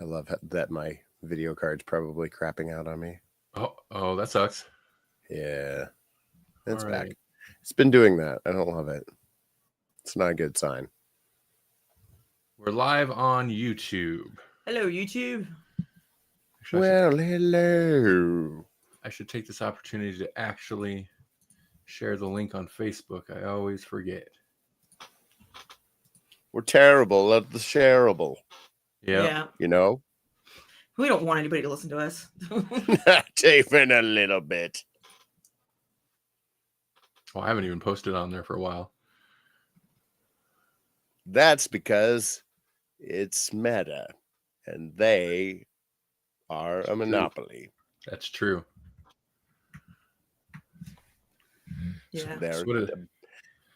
I love that my video card's probably crapping out on me. Oh, that sucks. Yeah. It's All back. right. It's been doing that. I don't love it. It's not a good sign. We're live on YouTube. Hello, YouTube. Actually, Well, hello. I should take this opportunity to actually share the link on Facebook. I always forget. We're terrible at the shareable. Yep. Yeah. You know? We don't want anybody to listen to us. Not even a little bit. Well, I haven't even posted on there for a while. That's because it's Meta, and they are a monopoly. That's true. Yeah.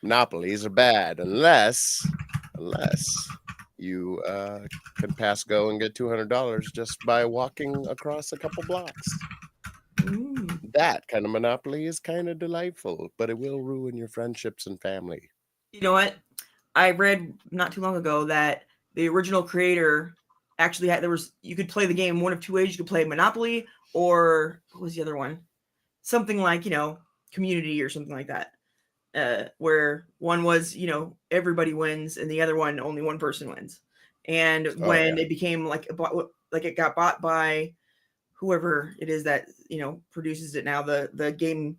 Monopolies are bad unless you can pass go and get $200 just by walking across a couple blocks. That kind of monopoly is kind of delightful, but it will ruin your friendships and family. You know what? I read not too long ago that the original creator actually had, you could play the game one of two ways. You could play Monopoly, or what was the other one? Something like, Community or something like that. Where one was, everybody wins, and the other one, only one person wins. And when it became like it got bought by whoever it is that, produces it now, the game.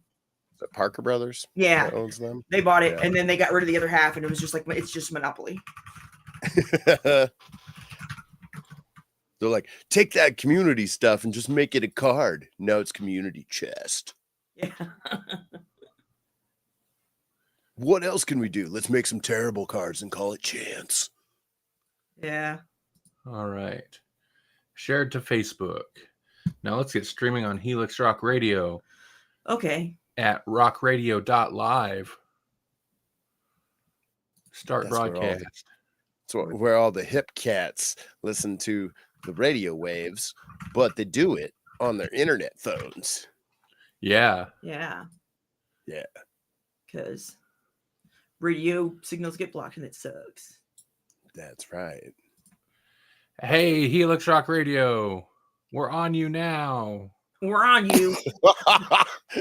The Parker Brothers? Yeah. That owns them? They bought it, and then they got rid of the other half, and it was just like, it's just Monopoly. They're like, take that community stuff and just make it a card. No, it's community chest. Yeah. What else can we do? Let's make some terrible cards and call it chance. Yeah. All right. Shared to Facebook. Now let's get streaming on Helix Rock Radio. Okay. At rockradio.live. Start broadcast. Where all the hip cats listen to the radio waves, but they do it on their internet phones. Yeah. Yeah. Yeah. Because radio signals get blocked and it sucks. That's right. Hey, Helix Rock Radio. We're on you now. We're on you.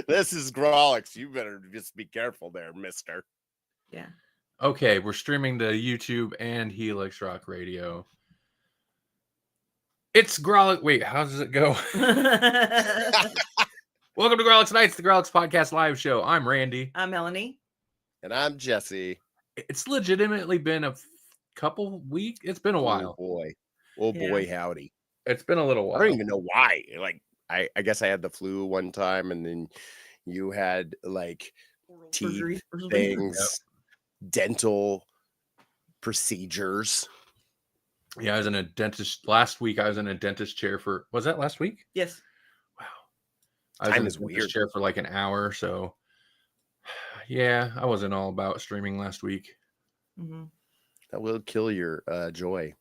This is Grawlix. You better just be careful there, mister. Yeah. Okay, we're streaming to YouTube and Helix Rock Radio. It's Grawlix. Wait, how does it go? Welcome to Grawlix Nights, the Grawlix Podcast Live Show. I'm Randy. I'm Melanie. And I'm Jesse. It's legitimately been a couple weeks. It's been a while. Oh boy, howdy. It's been a little while. I don't even know why. Like, I guess I had the flu one time, and then you had like teeth things, dental procedures. Yeah, I was in a dentist last week. I was in a dentist chair was that last week? Yes. Wow. I was in a dentist chair for like an hour. So yeah, I wasn't all about streaming last week. Mm-hmm. That will kill your joy.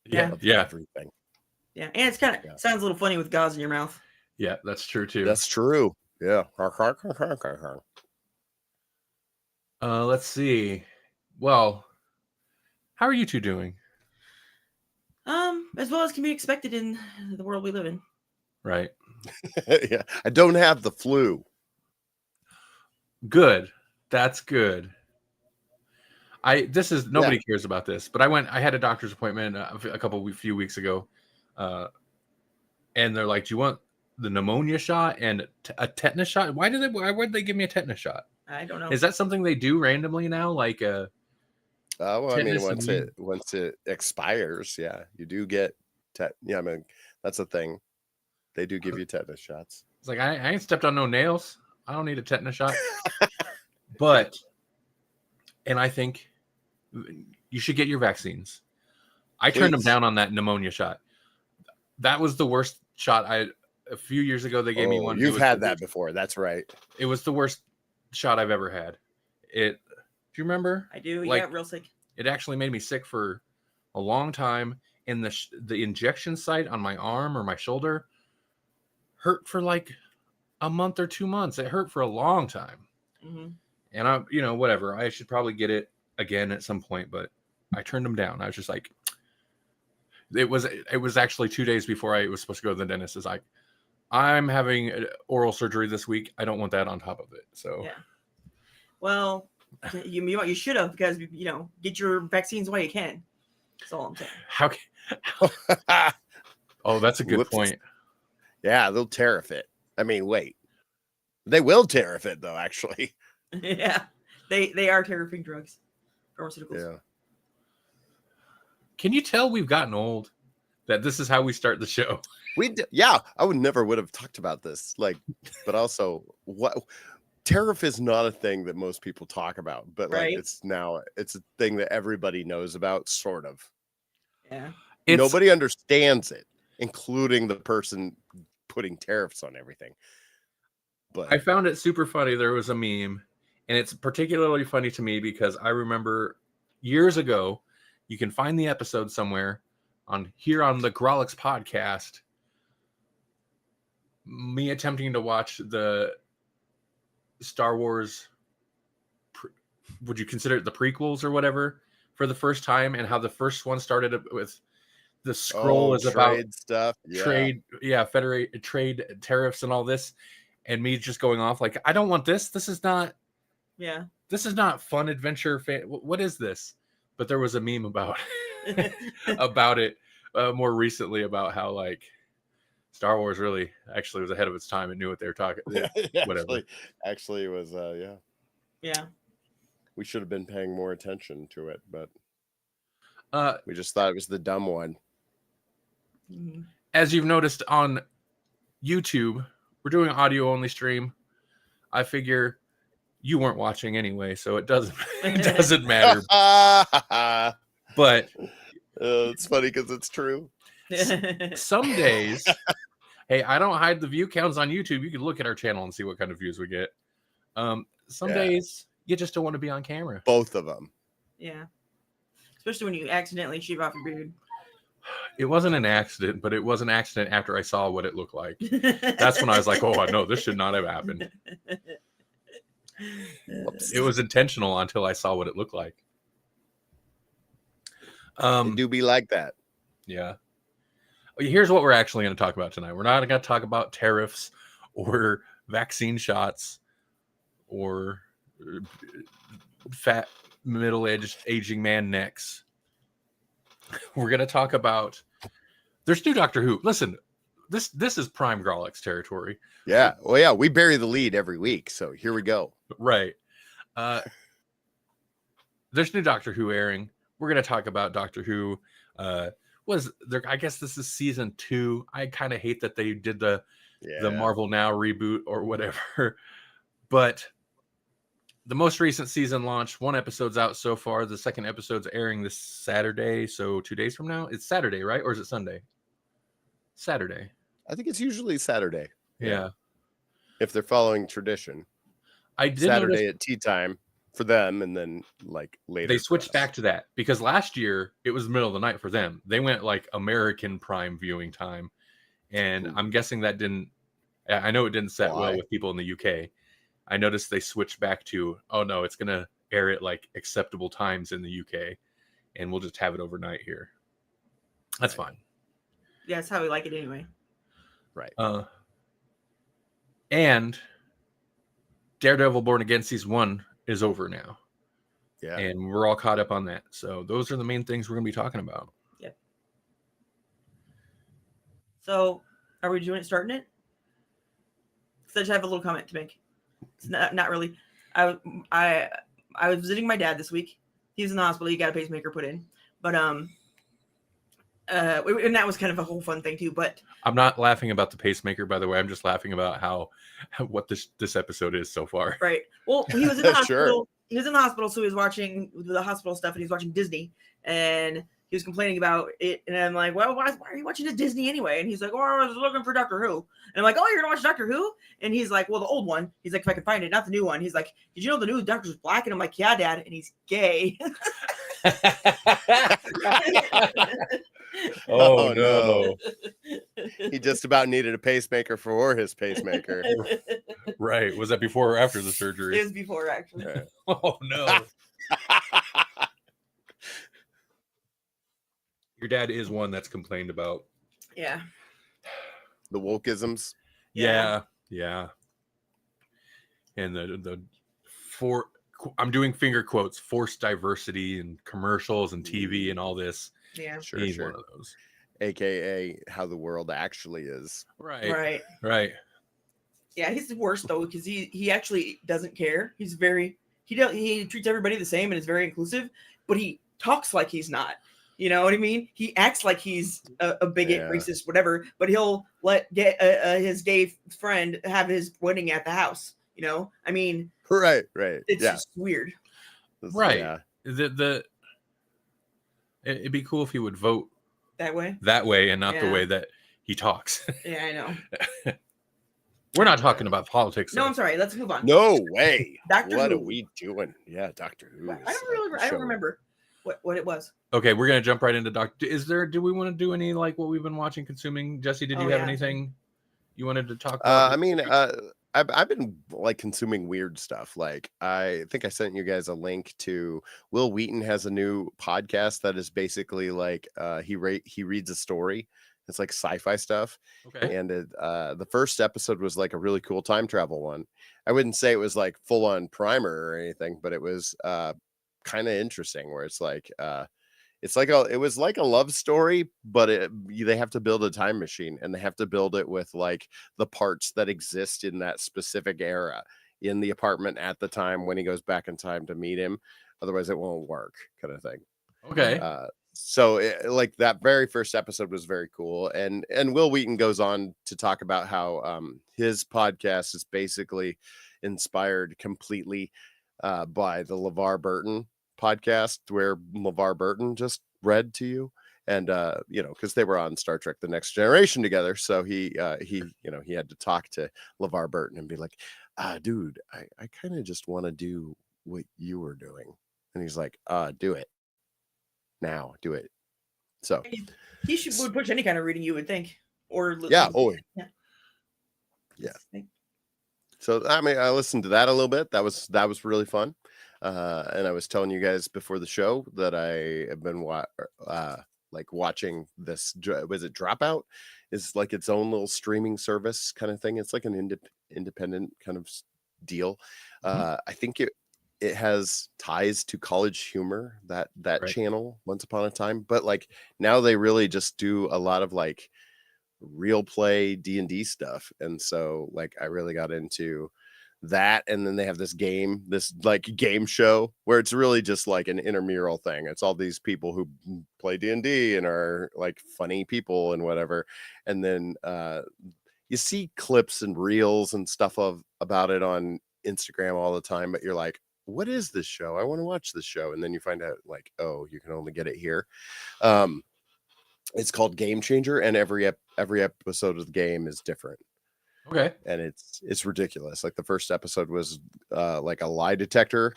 Yeah. Everything. Yeah. And it's kind of sounds a little funny with gauze in your mouth. Yeah, that's true too. That's true. Yeah. Let's see. Well, how are you two doing? As well as can be expected in the world we live in. Right. Yeah. I don't have the flu. Good. That's good. Nobody cares about this, but I had a doctor's appointment a few weeks ago. And they're like, do you want the pneumonia shot and a tetanus shot? Why would they give me a tetanus shot? I don't know. Is that something they do randomly now? Like well, I mean, once it expires, yeah, you do get yeah, I mean, that's a thing. They do give you tetanus shots. It's like I ain't stepped on no nails. I don't need a tetanus shot. And I think you should get your vaccines. I turned them down on that pneumonia shot. That was the worst shot. A few years ago they gave me one. You've had that before. That's right. It was the worst shot I've ever had. Do you remember? I do. Yeah, real sick. It actually made me sick for a long time. And the injection site on my arm or my shoulder hurt for like a month or 2 months. It hurt for a long time. Mm-hmm. And whatever. I should probably get it again at some point, but I turned them down. I was just like, It was actually 2 days before I was supposed to go to the dentist. It's like, I'm having oral surgery this week. I don't want that on top of it. So yeah. Well, you should have, because get your vaccines while you can. That's all I'm saying. Oh, that's a good Whoops. point. Yeah, they'll tariff it. I mean, wait. They will tariff it though, actually. Yeah. They are tariffing drugs. Pharmaceuticals. Yeah. Can you tell we've gotten old? That this is how we start the show. Yeah, I would have talked about this. But also, what tariff is not a thing that most people talk about, but Right. it's a thing that everybody knows about, sort of. Yeah. Nobody understands it, including the person putting tariffs on everything. But I found it super funny. There was a meme, and it's particularly funny to me because I remember years ago, you can find the episode somewhere on the Grawlix podcast, me attempting to watch the Star Wars, would you consider it the prequels or whatever, for the first time, and how the first one started with the scroll is about stuff, trade tariffs and all this, and me just going off like, I don't want this. This is not fun adventure. What is this? But there was a meme about about it more recently, about how like Star Wars really actually was ahead of its time and knew what they were talking. Whatever. Actually, it was Yeah. We should have been paying more attention to it, but we just thought it was the dumb one. As you've noticed on YouTube, we're doing audio only stream. I figure you weren't watching anyway, so it doesn't matter. But it's funny because it's true. Some days, hey, I don't hide the view counts on YouTube. You can look at our channel and see what kind of views we get. Some days you just don't want to be on camera. Both of them. Yeah. Especially when you accidentally shave off your beard. It wasn't an accident, but it was an accident after I saw what it looked like. That's when I was like, oh, no, this should not have happened. It was intentional until I saw what it looked like. It do be like that. Yeah. Here's what we're actually going to talk about tonight. We're not going to talk about tariffs or vaccine shots or fat middle-aged aging man necks. We're going to talk about, there's new Doctor Who. Listen, this is prime Grawlix territory. Yeah. Well, yeah, we bury the lead every week, so here we go. Right. There's new Doctor Who airing. We're going to talk about Doctor Who. Was there? I guess this is season 2. I kind of hate that they did the Marvel Now reboot or whatever. But the most recent season launched. 1 episode's out so far. The second episode's airing this Saturday. So 2 days from now. It's Saturday, right? Or is it Sunday? Saturday. I think it's usually Saturday. Yeah. If they're following tradition. I did Saturday notice at tea time for them, and then like later. They switched back to that because last year it was the middle of the night for them. They went like American prime viewing time. And I'm guessing that didn't, I know it didn't set well with people in the UK. I noticed they switched back to, oh no, it's going to air at like acceptable times in the UK, and we'll just have it overnight here. That's fine. Yeah, that's how we like it anyway. Right. And Daredevil Born Again Season 1 is over now. Yeah. And we're all caught up on that. So those are the main things we're going to be talking about. Yep. So are we doing it, starting it? Because I just have a little comment to make. It's not really. I was visiting my dad this week. He was in the hospital. He got a pacemaker put in. But and that was kind of a whole fun thing too. But I'm not laughing about the pacemaker, by the way. I'm just laughing about what this episode is so far. Right. Well, he was in the hospital. Sure. He was in the hospital, so he was watching the hospital stuff, and he was watching Disney, and he was complaining about it. And I'm like, well, why are you watching the Disney anyway? And he's like, oh, I was looking for Doctor Who. And I'm like, oh, you're gonna watch Doctor Who? And he's like, well, the old one. He's like, if I can find it, not the new one. He's like, did you know the new Doctor's black? And I'm like, yeah, Dad. And he's gay. Oh no. He just about needed a pacemaker for his pacemaker. Right. Was that before or after the surgery? It was before, actually. Yeah. Oh no. Your dad is one that's complained about. Yeah. The wokeisms. Yeah. And the I'm doing finger quotes, forced diversity and commercials and TV and all this. Yeah. Sure, He's sure. one of those. AKA how the world actually is. Right. Yeah, he's the worst though, because he actually doesn't care. He's he treats everybody the same and is very inclusive, but he talks like he's not. You know what I mean? He acts like he's a bigot, racist, whatever, but he'll let his gay friend have his wedding at the house. You know, I mean, Right. it's just weird. Right. Yeah. It'd be cool if he would vote that way and not the way that he talks. Yeah, I know. We're not talking about politics. No, I'm sorry. Let's move on. No way. Doctor What Who. are we doing? Yeah, Doctor Who. I don't remember what it was. Okay, we're gonna jump right into Doctor. Do we want to do any like what we've been watching, consuming? Jesse, did you have anything you wanted to talk about? I mean, I've been like consuming weird stuff. Like I think I sent you guys a link to Will Wheaton has a new podcast that is basically like he reads a story. It's like sci-fi stuff. Okay. And the first episode was like a really cool time travel one. I wouldn't say it was like full on primer or anything, but it was kind of interesting where it's like it was like a love story, but they have to build a time machine and they have to build it with like the parts that exist in that specific era in the apartment at the time when he goes back in time to meet him. Otherwise it won't work, kind of thing. Okay. So like that very first episode was very cool. And Will Wheaton goes on to talk about how his podcast is basically inspired completely by the LeVar Burton podcast, where LeVar Burton just read to you. And because they were on Star Trek The Next Generation together. So he had to talk to LeVar Burton and be like, dude, I kind of just want to do what you were doing. And he's like, do it. Now do it. So he would push any kind of reading, you would think. Or yeah. So I mean, I listened to that a little bit. That was really fun. And I was telling you guys before the show that I have been watching this. Was it Dropout? It's like its own little streaming service kind of thing. It's like an independent kind of deal. I think it has ties to College Humor, that right. Channel once upon a time, but like now they really just do a lot of like real play D&D stuff. And so like I really got into that. And then they have this game show where it's really just like an intramural thing. It's all these people who play D&D and are like funny people and whatever. And then you see clips and reels and stuff about it on Instagram all the time, but you're like, what is this show? I want to watch this show. And then you find out like, oh, you can only get it here. It's called Game Changer, and every episode of the game is different. Okay. And it's ridiculous. Like the first episode was like a lie detector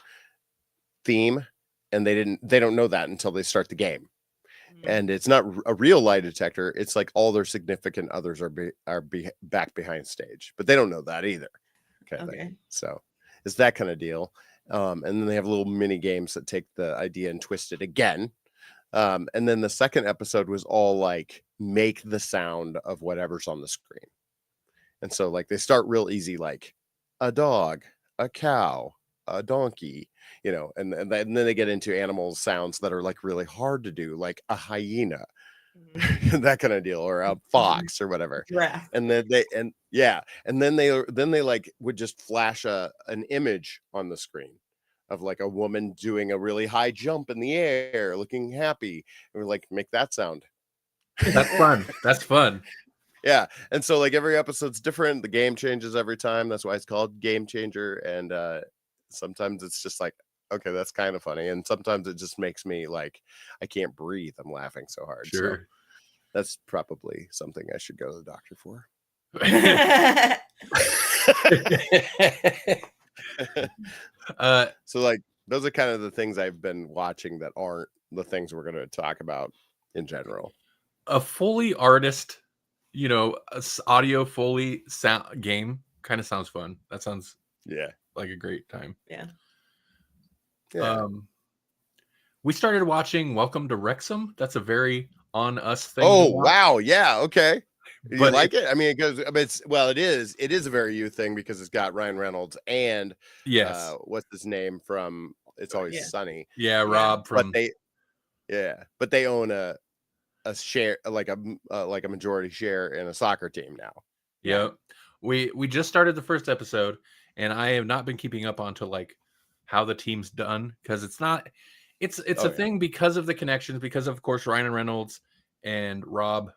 theme, and they don't know that until they start the game. And it's not a real lie detector. It's like all their significant others are back behind stage, but they don't know that either. Okay. So it's that kind of deal. And then they have little mini games that take the idea and twist it again. And then the second episode was all like make the sound of whatever's on the screen. And so like they start real easy, like a dog, a cow, a donkey, and then they get into animal sounds that are like really hard to do, like a hyena, that kind of deal, or a fox or whatever. Yeah. And then they like would just flash an image on the screen of like a woman doing a really high jump in the air, looking happy. And we're like, make that sound. That's fun. That's fun. Yeah. And so like every episode's different. The game changes every time. That's why it's called Game Changer. And sometimes it's just like, okay, that's kind of funny. And sometimes it just makes me like, I can't breathe. I'm laughing so hard. Sure. So that's probably something I should go to the doctor for. So like those are kind of the things I've been watching that aren't the things we're going to talk about in general. A Foley artist, audio Foley sound game kind of sounds fun. That sounds like a great time. Yeah. We started watching Welcome to Wrexham. That's a very on us thing. Oh, came out. wow. Yeah. Okay. Do you But like it? I mean, it is a very you thing because it's got Ryan Reynolds and yes, what's his name from It's Always Yeah. Sunny. yeah, Yeah. Rob But from they own a share, like a majority share in a soccer team now. yeah. We just started the first episode, and I have not been keeping up onto like how the team's done because it's not. It's Oh, a yeah. thing because of the connections, because of course Ryan Reynolds and Rob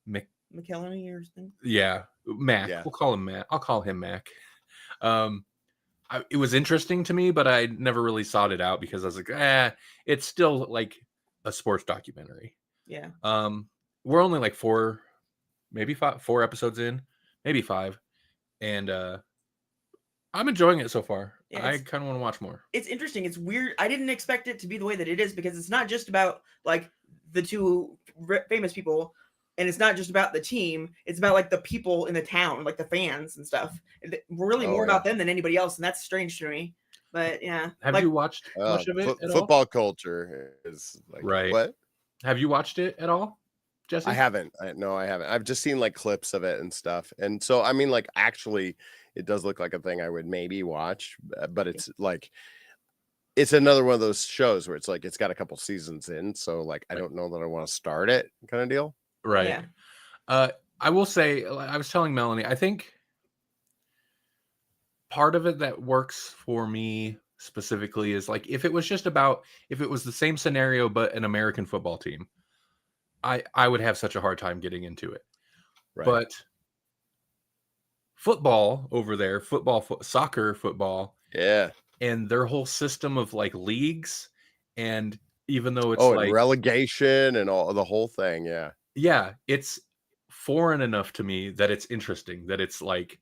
McKellany or something. Yeah, Mac. Yeah. We'll call him Mac. I'll call him Mac. It was interesting to me, but I never really sought it out because I was like, it's still like a sports documentary. Yeah. We're only like 4 episodes in, maybe 5, and I'm enjoying it so far. Yeah, I kind of want to watch more. It's interesting. It's weird. I didn't expect it to be the way that it is because it's not just about like the two famous people, and it's not just about the team. It's about like the people in the town, like the fans and stuff. Really more about them than anybody else, and that's strange to me. But yeah, Have you watched much of it at all? Football culture is like right. What? Have you watched it at all, Jesse? I haven't. No, I haven't. I've just seen like clips of it and stuff. And so, I mean, like, actually, it does look like a thing I would maybe watch, but it's like, it's another one of those shows where it's like, it's got a couple seasons in. So, like, I don't know that I want to start it kind of deal. Right. Yeah. I will say, I was telling Melanie, I think part of it that works for me specifically is like, if it was the same scenario, but an American football team, I would have such a hard time getting into it. Right. But football over there, soccer football. Yeah. And their whole system of like leagues, and even though it's and relegation and all the whole thing. Yeah. Yeah. It's foreign enough to me that it's interesting, that it's like,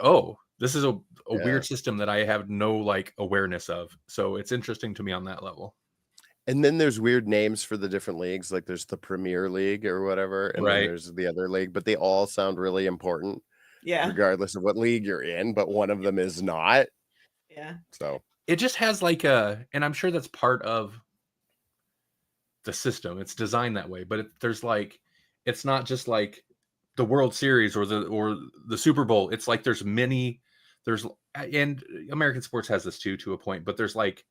oh, this is a weird system that I have no like awareness of. So it's interesting to me on that level. And then there's weird names for the different leagues. Like there's the Premier League or whatever. And then there's the other league, but they all sound really important. Yeah. Regardless of what league you're in, but one of them is not. Yeah. So it just has like and I'm sure that's part of the system. It's designed that way, but there's like, it's not just like the World Series or the Super Bowl. It's like and American sports has this too, to a point, but there's like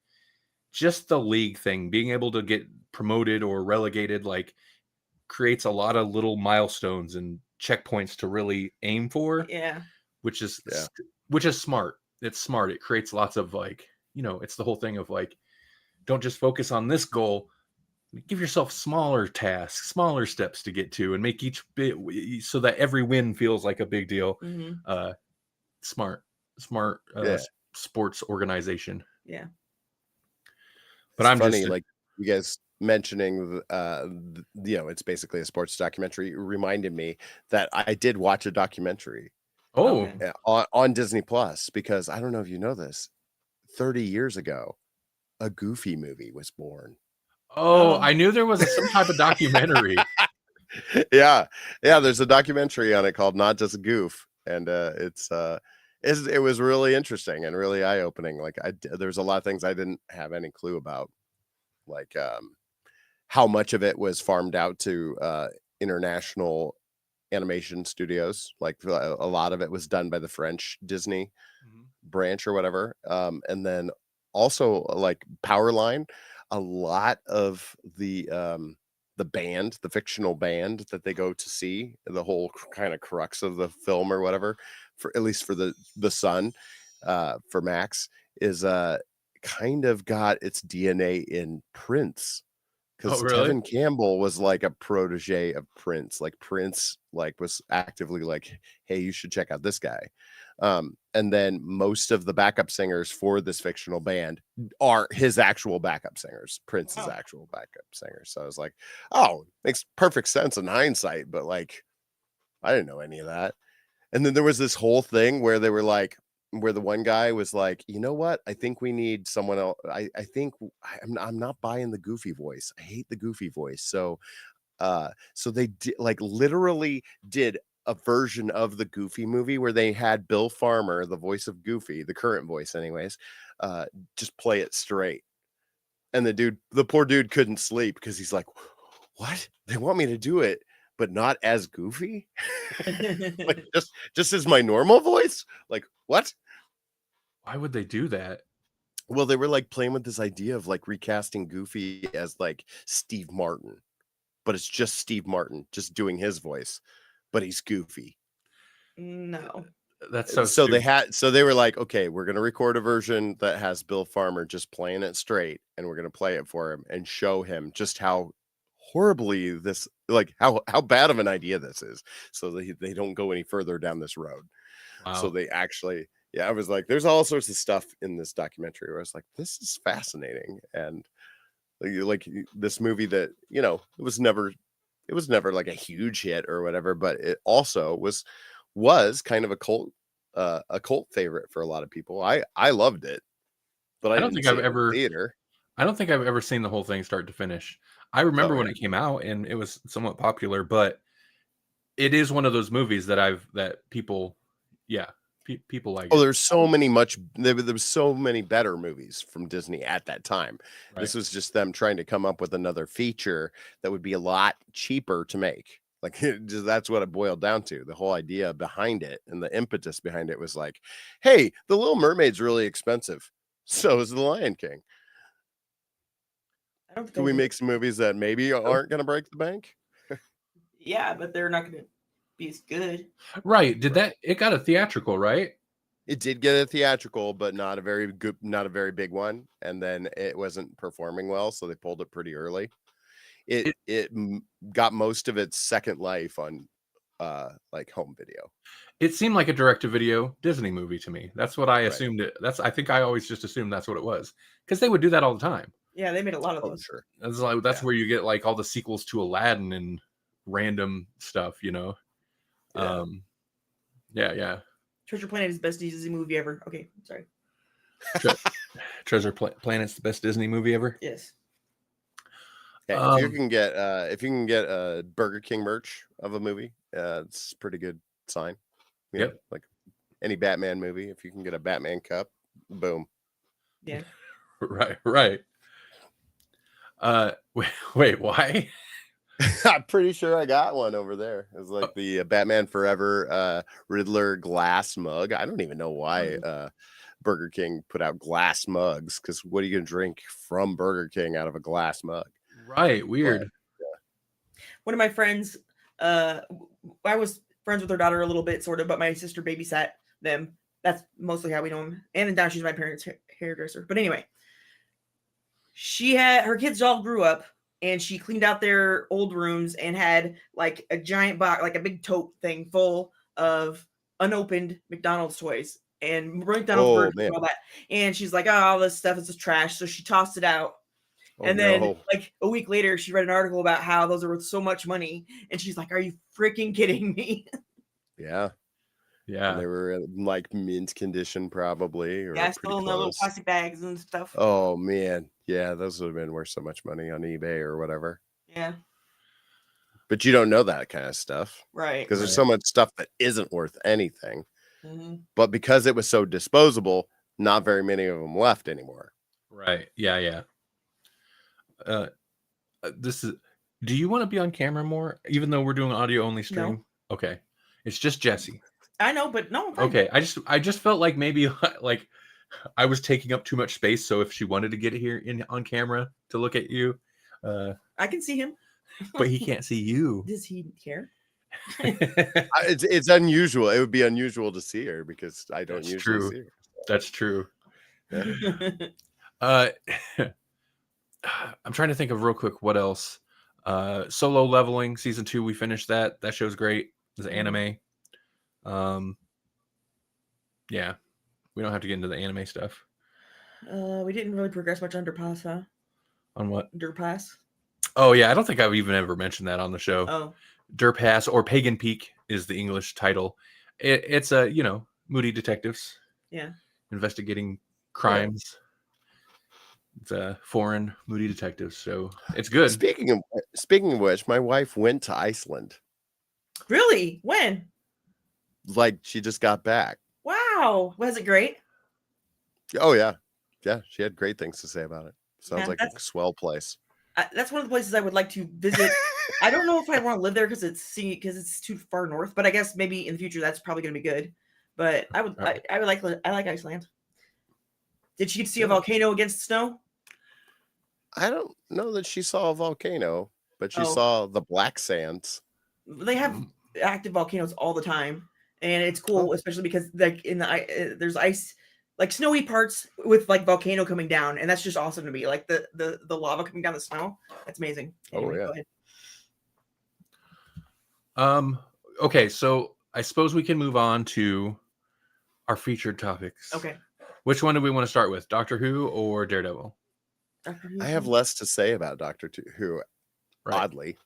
just the league thing, being able to get promoted or relegated, like creates a lot of little milestones and checkpoints to really aim for. Yeah. Which is smart. It's smart. It creates lots of like, it's the whole thing of like, don't just focus on this goal. Give yourself smaller tasks, smaller steps to get to, and make each bit so that every win feels like a big deal. Mm-hmm. Smart sports organization. Yeah. But I'm funny, like you guys mentioning, it's basically a sports documentary, reminded me that I did watch a documentary. Oh, on Disney Plus, because I don't know if you know this, 30 years ago, a Goofy movie was born. Oh, I knew there was some type of documentary. Yeah. There's a documentary on it called Not Just a Goof, and it was really interesting and really eye opening. Like there's a lot of things I didn't have any clue about, like how much of it was farmed out to international animation studios. Like a lot of it was done by the French Disney branch or whatever. And then also like Powerline, a lot of the band, the fictional band that they go to see, the whole kind of crux of the film or whatever, for at least for the son, for Max, is kind of got its DNA in Prince. Because Tevin Campbell was like a protege of Prince. Like Prince was actively like, hey, you should check out this guy. And then most of the backup singers for this fictional band are his actual backup singers, Prince's actual backup singers. So I was like, oh, makes perfect sense in hindsight, but like, I didn't know any of that. And then there was this whole thing where they were like, where the one guy was like, you know what? I think we need someone else. I think I'm not buying the Goofy voice. I hate the Goofy voice. So they literally did a version of the Goofy movie where they had Bill Farmer, the voice of Goofy, the current voice anyways, just play it straight. And the poor dude couldn't sleep because he's like, what? They want me to do it, but not as goofy? Like, just as my normal voice? Like, what? Why would they do that? Well, they were like playing with this idea of like recasting Goofy as like Steve Martin, but it's just Steve Martin just doing his voice, but he's Goofy. No. That's so So stupid. they were like, okay, we're gonna record a version that has Bill Farmer just playing it straight, and we're gonna play it for him and show him just how horribly this, like how bad of an idea this is, so they don't go any further down this road. So Wow. they actually, yeah, I was like, there's all sorts of stuff in this documentary where I was like, this is fascinating. And this movie that, it was never like a huge hit or whatever, but it also was kind of a cult favorite for a lot of people. I loved it, but I I don't didn't think see I've it in ever theater. I don't think I've ever seen the whole thing start to finish. I remember Oh when yeah. it came out and it was somewhat popular, but it is one of those movies that people, yeah, people like Oh, it. there's so many there was so many better movies from Disney at that time. Right. This was just them trying to come up with another feature that would be a lot cheaper to make. Like, that's what it boiled down to. The whole idea behind it and the impetus behind it was like, hey, The Little Mermaid's really expensive. So is The Lion King. I don't think Can I we did. make some movies that maybe aren't going to break the bank? Yeah, but they're not going to be as good. Right. Right. It got a theatrical, right? It did get a theatrical, but not a very big one. And then it wasn't performing well, so they pulled it pretty early. It It got most of its second life on like home video. it seemed like a direct to video Disney movie to me. That's what I Right. assumed it. I think I always just assumed that's what it was. Because they would do that all the time. Yeah, they made a lot of Oh, those. sure. That's Yeah. where you get like all the sequels to Aladdin and random stuff, Yeah. Um yeah. Treasure Planet is the best Disney movie ever. Okay, sorry. Planet's the best Disney movie ever. Yes. Hey, Um if you can get a Burger King merch of a movie, it's a pretty good sign. Yep. Like any Batman movie, if you can get a Batman cup, boom. Yeah. Right. Wait, why? I'm pretty sure I got one over there. It's like the Batman Forever Riddler glass mug. I don't even know why Burger King put out glass mugs, because what are you gonna drink from Burger King out of a glass mug? Right, But weird. One of my friends, I was friends with her daughter a little bit, sort of, but my sister babysat them. That's mostly how we know them. And then now she's my parents' hairdresser. But anyway, her kids all grew up, and she cleaned out their old rooms and had like a giant box, like a big tote thing full of unopened McDonald's toys and McDonald's burgers man. and all that. And she's like, oh, all this stuff is just trash. So she tossed it out. Oh, And then no. like a week later, she read an article about how those are worth so much money. And she's like, are you freaking kidding me? Yeah. Yeah. And they were in like mint condition, probably, or Yeah, pretty still in the little close. plastic bags and stuff. Oh man, yeah, those would have been worth so much money on eBay or whatever. Yeah. But you don't know that kind of stuff, Right. because there's so much stuff that isn't worth anything. Mm-hmm. But because it was so disposable, not very many of them left anymore. Right. Yeah. Do you want to be on camera more, even though we're doing audio only stream? No. Okay. It's just Jesse. I know, but no. I'm fine. Okay. I just felt like maybe like I was taking up too much space. So if she wanted to get here on camera to look at you, I can see him. but he can't see you. Does he care? It's unusual. It would be unusual to see her because I don't That's usually true. see her. That's true. Yeah. I'm trying to think of real quick what else. Solo Leveling season 2, we finished that. That show's great. It's anime. Yeah, we don't have to get into the anime stuff. We didn't really progress much on Derpass, huh? On what? Derpass. Oh yeah, I don't think I've even ever mentioned that on the show. Oh, Derpass, or Pagan Peak is the English title. It's a moody detectives. Yeah. Investigating crimes. It's a foreign moody detectives, so it's good. Speaking of which, my wife went to Iceland. Really? When? Like, she just got back. Wow. Was it great? Oh yeah, she had great things to say about it. Sounds Yeah, like a swell place. That's one of the places I would like to visit. I don't know if I want to live there because it's too far north. But I guess maybe in the future that's probably going to be good. But I would like Iceland. Did she get to see a volcano against snow? I don't know that she saw a volcano, but she Oh. saw the black sands. They have active volcanoes all the time, and it's cool, especially because like there's ice, like snowy parts with like volcano coming down, and that's just awesome to me. Like the lava coming down the snow, that's amazing. Anyway, yeah. go ahead. Okay, so I suppose we can move on to our featured topics. Okay. Which one do we want to start with, Doctor Who or Daredevil? I have less to say about Doctor Who, oddly.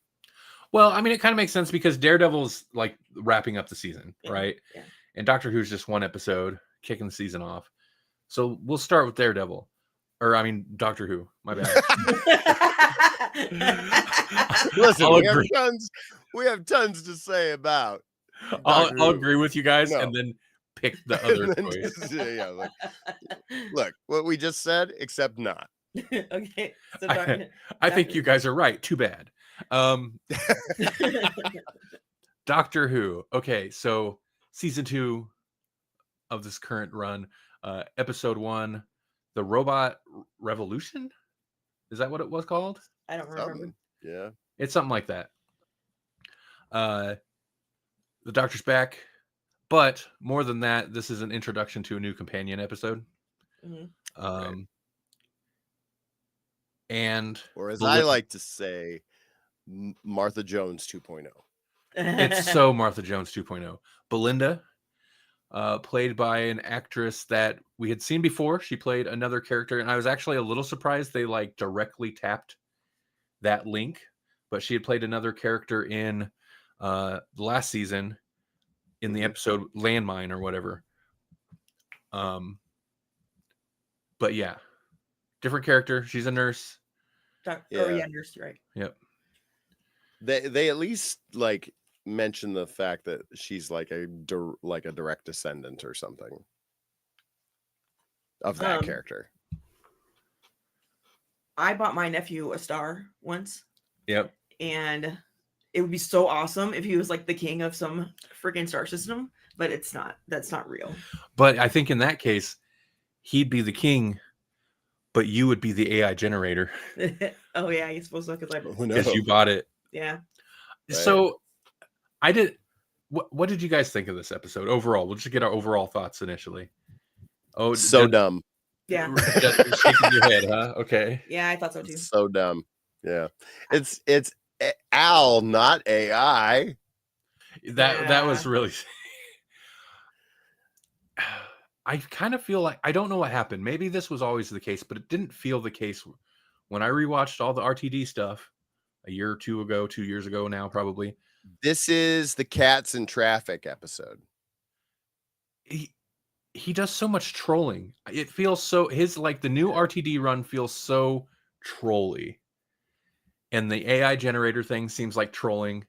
Well, I mean, it kind of makes sense because Daredevil's like wrapping up the season, right? Yeah. And Doctor Who's just one episode, kicking the season off. So we'll start with Daredevil. Or, I mean, Doctor Who. My bad. Listen, we have tons to say about. I'll agree with you guys and then pick the other choice. Look, what we just said, except not. Okay. So I think you guys are right. Too bad. Doctor Who. Okay, so season 2 of this current run, episode 1, The Robot Revolution. Is that what it was called? I don't remember. Yeah, it's something like that. The Doctor's back, but more than that, this is an introduction to a new companion episode. Mm-hmm. And or as I like to say, Martha Jones 2.0. It's so Martha Jones 2.0. Belinda, played by an actress that we had seen before. She played another character, and I was actually a little surprised they like directly tapped that link, but she had played another character in the last season in the episode Landmine or whatever. But yeah, different character. She's a nurse. Nurse, right? Yep. They at least like mention the fact that she's like a direct descendant or something of that character. I bought my nephew a star once. Yep. And it would be so awesome if he was like the king of some freaking star system, but it's not. That's not real. But I think in that case, he'd be the king, but you would be the AI generator. Oh yeah, I suppose so, because you bought it. Yeah. Right. So I did. What did you guys think of this episode overall? We'll just get our overall thoughts initially. Oh, so dumb. Yeah. Just shaking your head, huh? Okay. Yeah, I thought so too. So dumb. Yeah. It's Al, not AI. That was really. I kind of feel like I don't know what happened. Maybe this was always the case, but it didn't feel the case when I rewatched all the RTD stuff a year or 2 ago, 2 years ago now, probably. This is the Cats in Traffic episode. He does so much trolling. It feels so the new RTD run feels so trolly. And the AI generator thing seems like trolling.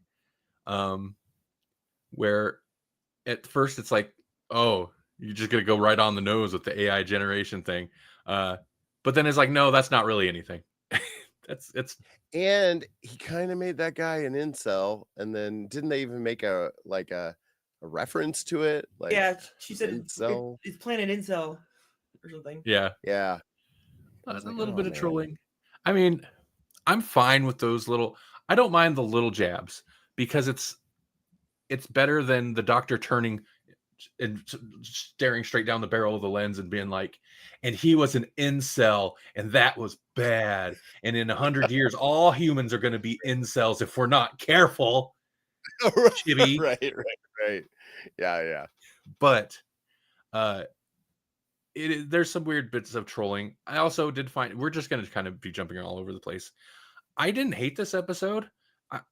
Where at first it's like, oh, you're just gonna go right on the nose with the AI generation thing. But then it's like, no, that's not really anything. it's and he kind of made that guy an incel, and then didn't they even make a reference to it? Like, yeah, she said incel. it's Planet Incel or something. Yeah. A little bit of trolling. I mean, I'm fine with those little. I don't mind the little jabs because it's better than the Doctor turning and staring straight down the barrel of the lens and being like, and he was an incel and that was bad. And in 100 years, all humans are going to be incels if we're not careful. Chibi. Right. Yeah. But there's some weird bits of trolling. I also did find we're just going to kind of be jumping all over the place. I didn't hate this episode.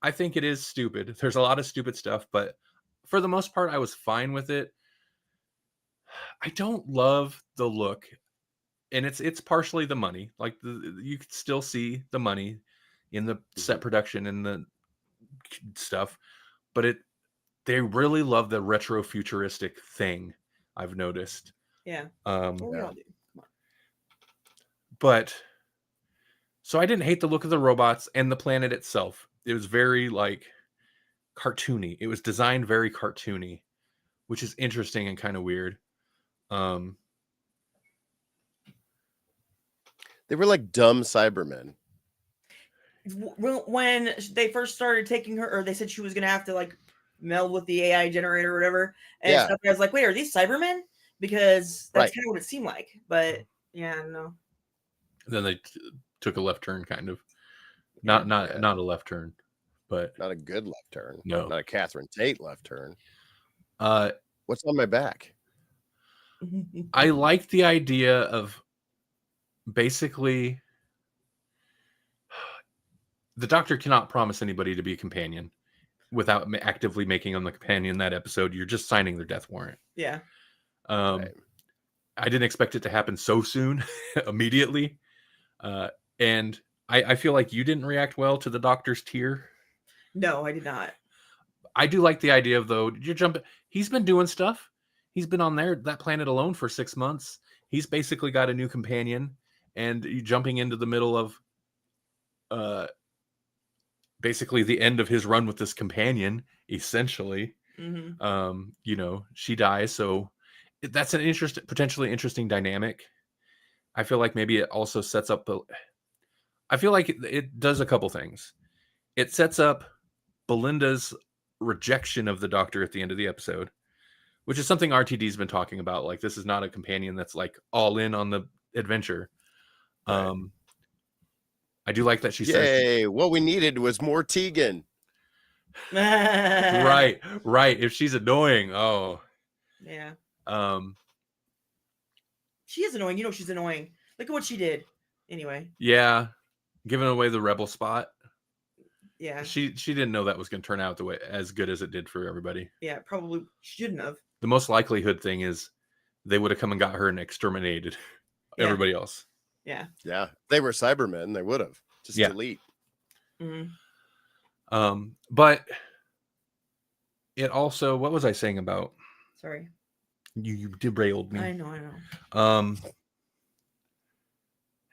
I think it is stupid. There's a lot of stupid stuff, but for the most part, I was fine with it. I don't love the look, and it's partially the money. Like you could still see the money in the set production and the stuff, but they really love the retro futuristic thing. I've noticed. Yeah. But So I didn't hate the look of the robots and the planet itself. It was very like cartoony. It was designed very cartoony, which is interesting and kind of weird. They were like dumb Cybermen. When they first started taking her, or they said she was gonna have to like meld with the AI generator or whatever, and stuff, I was like, wait, are these Cybermen? Because that's kind of what it seemed like. But yeah, no. Then they took a left turn, kind of. Not a left turn, but not a good left turn. No, not a Catherine Tate left turn. What's on my back? I like the idea of basically the Doctor cannot promise anybody to be a companion without actively making them the companion that episode. You're just signing their death warrant. Yeah. Right. I didn't expect it to happen so soon, immediately. And I feel like you didn't react well to the Doctor's tear. No, I did not. I do like the idea of, though, you're jumping. He's been doing stuff. He's been on that planet alone for 6 months. He's basically got a new companion, and you jumping into the middle of basically the end of his run with this companion, essentially. She dies, so that's an potentially interesting dynamic. I feel like maybe it also sets up I feel like it does a couple things. It sets up Belinda's rejection of the Doctor at the end of the episode, which is something RTD's been talking about. Like, this is not a companion that's like all in on the adventure. Right. I do like that she says, "Yay! What we needed was more Tegan." Right. If she's annoying, yeah. She is annoying. You know she's annoying. Look at what she did. Anyway. Yeah, giving away the rebel spot. Yeah. She didn't know that was going to turn out the way as good as it did for everybody. Yeah, probably shouldn't have. The most likelihood thing is they would have come and got her and exterminated everybody else. Yeah. Yeah. If they were Cybermen, they would have just delete. But it also, what was I saying about? Sorry. You derailed me. I know.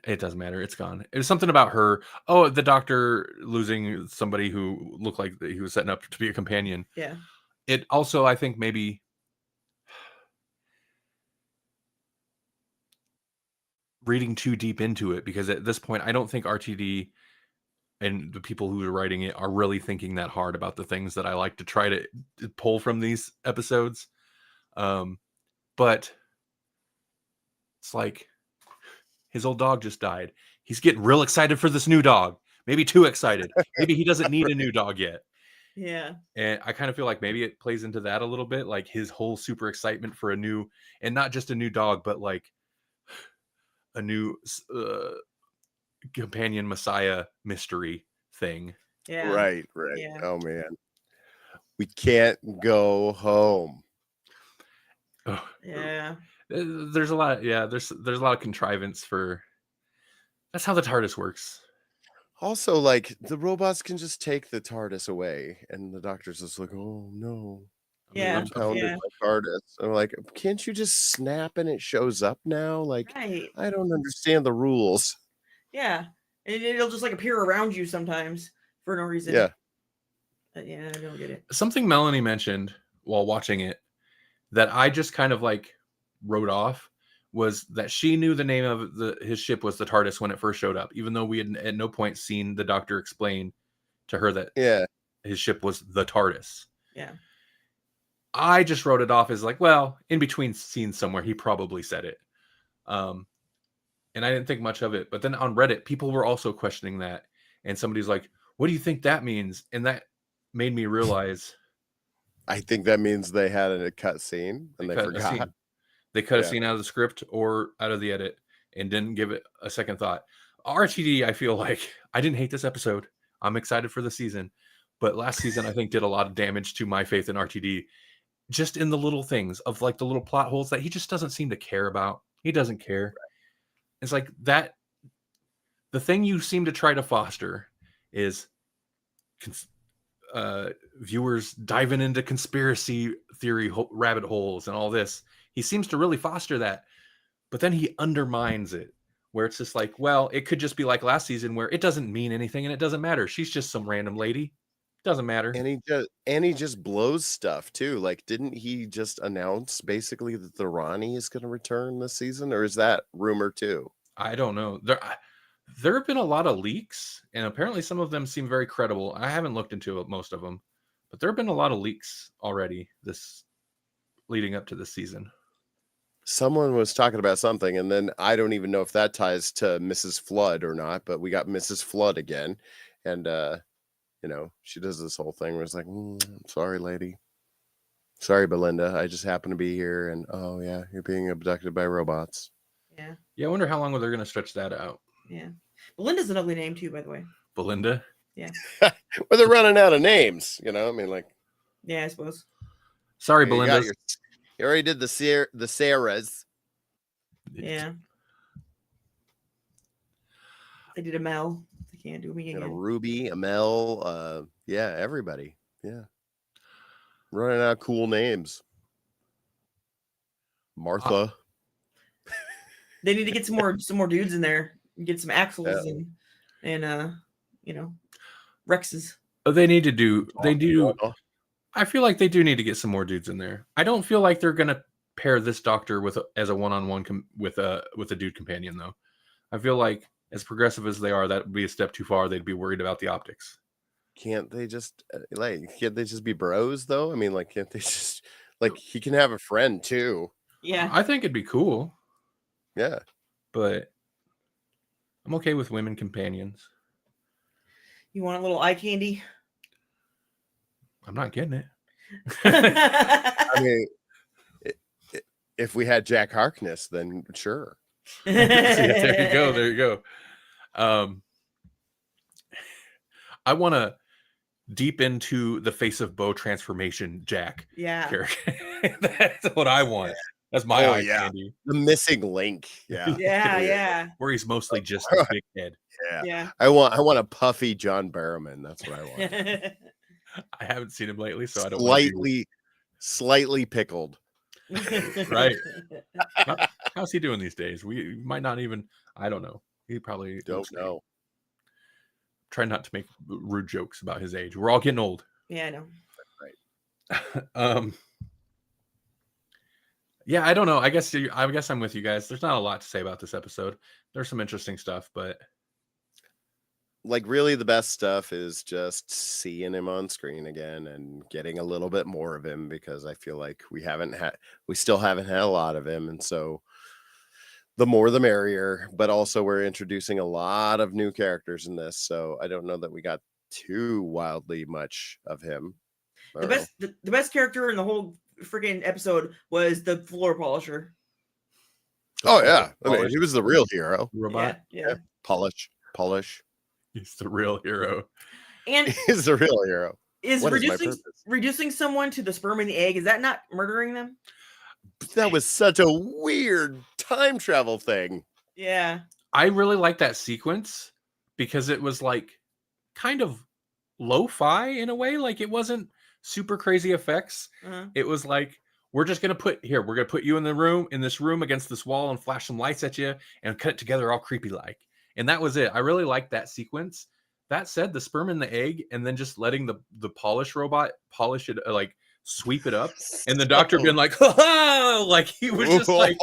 It doesn't matter. It's gone. It was something about her. Oh, the Doctor losing somebody who looked like he was setting up to be a companion. Yeah. It also, I think, maybe reading too deep into it, because at this point, I don't think RTD and the people who are writing it are really thinking that hard about the things that I like to try to pull from these episodes. But it's like, his old dog just died. He's getting real excited for this new dog. Maybe too excited. Maybe he doesn't need a new dog yet. Yeah. And I kind of feel like maybe it plays into that a little bit, like his whole super excitement for a new, and not just a new dog, but like a new companion messiah mystery thing. Yeah. Right. Yeah. Oh man. We can't go home. Oh, yeah. There's a lot. Yeah. There's a lot of contrivance for. That's how the TARDIS works. Also, like, the robots can just take the TARDIS away, and the Doctor's just like, "Oh no." Yeah. Impounded by TARDIS. I'm like, can't you just snap and it shows up now? Like, I don't understand the rules. Yeah. And it'll just like appear around you sometimes for no reason. Yeah. Yeah, I don't get it. Something Melanie mentioned while watching it that I just kind of like wrote off was that she knew the name of his ship was the TARDIS when it first showed up, even though we had at no point seen the Doctor explain to her that his ship was the TARDIS. Yeah. I just wrote it off as like, well, in between scenes somewhere, he probably said it. And I didn't think much of it. But then on Reddit, people were also questioning that. And somebody's like, what do you think that means? And that made me realize. I think that means they had a cut scene and they forgot. They cut a scene out of the script or out of the edit and didn't give it a second thought. RTD, I feel like, I didn't hate this episode. I'm excited for the season. But last season, I think, did a lot of damage to my faith in RTD. Just in the little things of like the little plot holes that he just doesn't seem to care about. He doesn't care. Right. It's like that. The thing you seem to try to foster is viewers diving into conspiracy theory rabbit holes and all this. He seems to really foster that, but then he undermines it where it's just like, well, it could just be like last season where it doesn't mean anything and it doesn't matter. She's just some random lady. Doesn't matter. And he just blows stuff too. Like, didn't he just announce basically that the Ronnie is going to return this season, or is that rumor too? I don't know. There have been a lot of leaks, and apparently some of them seem very credible. I haven't looked into most of them, but there have been a lot of leaks already this leading up to this season. Someone was talking about something, and then I don't even know if that ties to Mrs. Flood or not, but we got Mrs. Flood again, and she does this whole thing where it's like, I'm sorry, lady. Sorry, Belinda. I just happen to be here, and oh yeah, you're being abducted by robots. Yeah. Yeah, I wonder how long they're going to stretch that out. Yeah. Belinda's an ugly name too, by the way. Belinda? Yeah. Well, they're running out of names, I mean, like. Yeah, I suppose. Sorry, Belinda. You already did the Sarahs. Yeah. They did a Mel. They can't do me again. A Ruby, a Mel, yeah, everybody. Yeah. Running out of cool names. Martha. They need to get some more dudes in there. Get some Axels and Rexes. They need to do. I feel like they do need to get some more dudes in there. I don't feel like they're gonna pair this doctor as a one-on-one with a dude companion though. I feel like as progressive as they are, that would be a step too far. They'd be worried about the optics. Can't they just be bros though? I mean, like, can't they just he can have a friend too? Yeah, I think it'd be cool. Yeah, but I'm okay with women companions. You want a little eye candy? I'm not getting it. I mean, if we had Jack Harkness, then sure. There you go. I want to deep into the face of Bo transformation, Jack. Yeah, that's what I want. That's my eye candy. The missing link. Yeah, yeah. Where he's mostly just a big head. Yeah. I want a puffy John Barrowman. That's what I want. I haven't seen him lately, so I don't. Slightly pickled. Right. How's he doing these days? We might not even. I don't know. He probably don't know. Try not to make rude jokes about his age. We're all getting old. Yeah, I know. Right. Yeah, I don't know. I guess I'm with you guys. There's not a lot to say about this episode. There's some interesting stuff, but like really the best stuff is just seeing him on screen again and getting a little bit more of him, because I feel like we still haven't had a lot of him, and so the more the merrier. But also we're introducing a lot of new characters in this, so I don't know that we got too wildly much of him. The best character in the whole freaking episode was the floor polisher. Oh yeah, I mean, he was the real hero. Robot. Yeah. Polish. He's the real hero. And he's the real hero. Is reducing someone to the sperm and the egg, is that not murdering them? That was such a weird time travel thing. Yeah. I really like that sequence because it was like kind of lo-fi in a way. Like it wasn't super crazy effects. Uh-huh. It was like, we're going to put you in this room against this wall and flash some lights at you and cut it together all creepy like. And that was it. I really liked that sequence. That said, the sperm and the egg, and then just letting the polish robot polish it, like sweep it up, and the doctor being like, "Ha!" Like he was just like.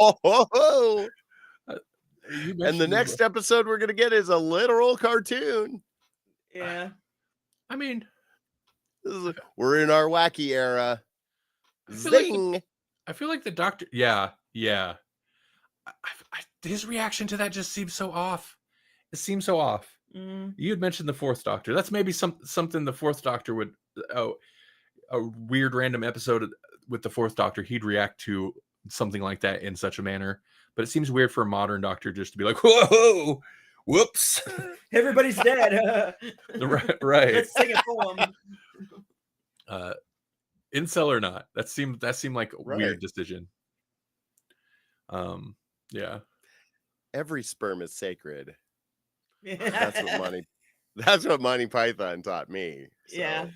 And the next episode we're gonna get is a literal cartoon. Yeah, I mean, we're in our wacky era. Zing! I feel like the doctor. Yeah. His reaction to that just seems so off. It seems so off. You had mentioned the Fourth Doctor. That's maybe something the Fourth Doctor would. A weird random episode with the Fourth Doctor, he'd react to something like that in such a manner. But it seems weird for a modern Doctor just to be like, "Whoa, whoops, everybody's dead." Right. Let's sing a poem. Incel or not? That seemed like a weird decision. Yeah. Every sperm is sacred. That's what Monty Python taught me. So. Yeah.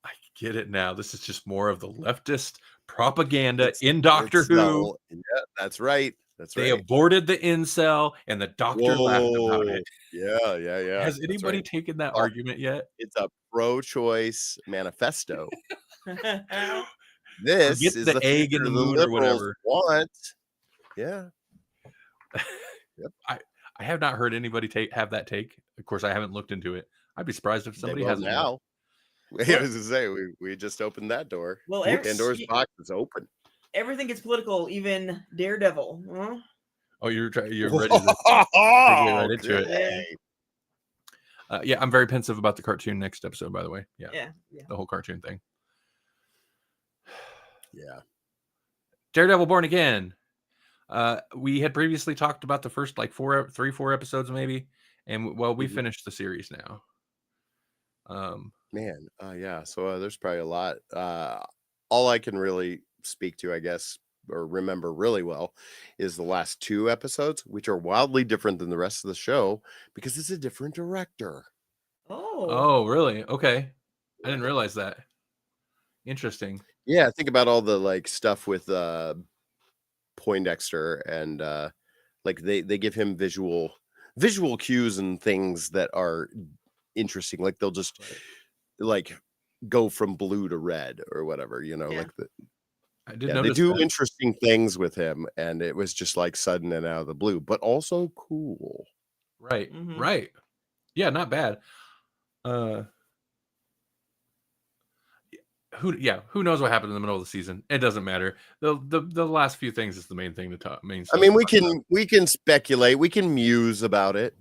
I get it now. This is just more of the leftist propaganda in Doctor Who. Yeah, that's right. That's They right. aborted the incel, and the doctor laughed about it. Yeah. Has That's anybody right. taken that Oh, argument yet? it's a pro-choice manifesto. Yeah. This Forget is the the egg in future the the moon or liberals whatever. want. Yeah. Yep. I have not heard anybody have that take. Of course, I haven't looked into it. I'd be surprised if They somebody will hasn't yet. now. I was to say we just opened that door. Well, Pandora's box is open. everything gets political, even Daredevil. Huh? Oh, you're ready to get right into it. Yeah. Yeah, I'm very pensive about the cartoon next episode, by the way. Yeah, Yeah. the whole cartoon thing. Yeah. Daredevil Born Again. We had previously talked about the first like 4 episodes maybe, and well, we finished the series now. Man, yeah. So there's probably a lot. All I can really speak to, I guess, or remember really well, is the last 2 episodes, which are wildly different than the rest of the show because it's a different director. Oh, really? Okay, I didn't realize that. Interesting. Yeah, think about all the like stuff with Poindexter and like they give him visual cues and things that are interesting. Like they'll just like go from blue to red or whatever, you know, like I did they notice do that. interesting things with him, and it was just like sudden and out of the blue, but also cool. Right. Right. Yeah, not bad. Who knows what happened in the middle of the season? It doesn't matter. The last few things is the main thing to talk. I mean, we can speculate, we can muse about it.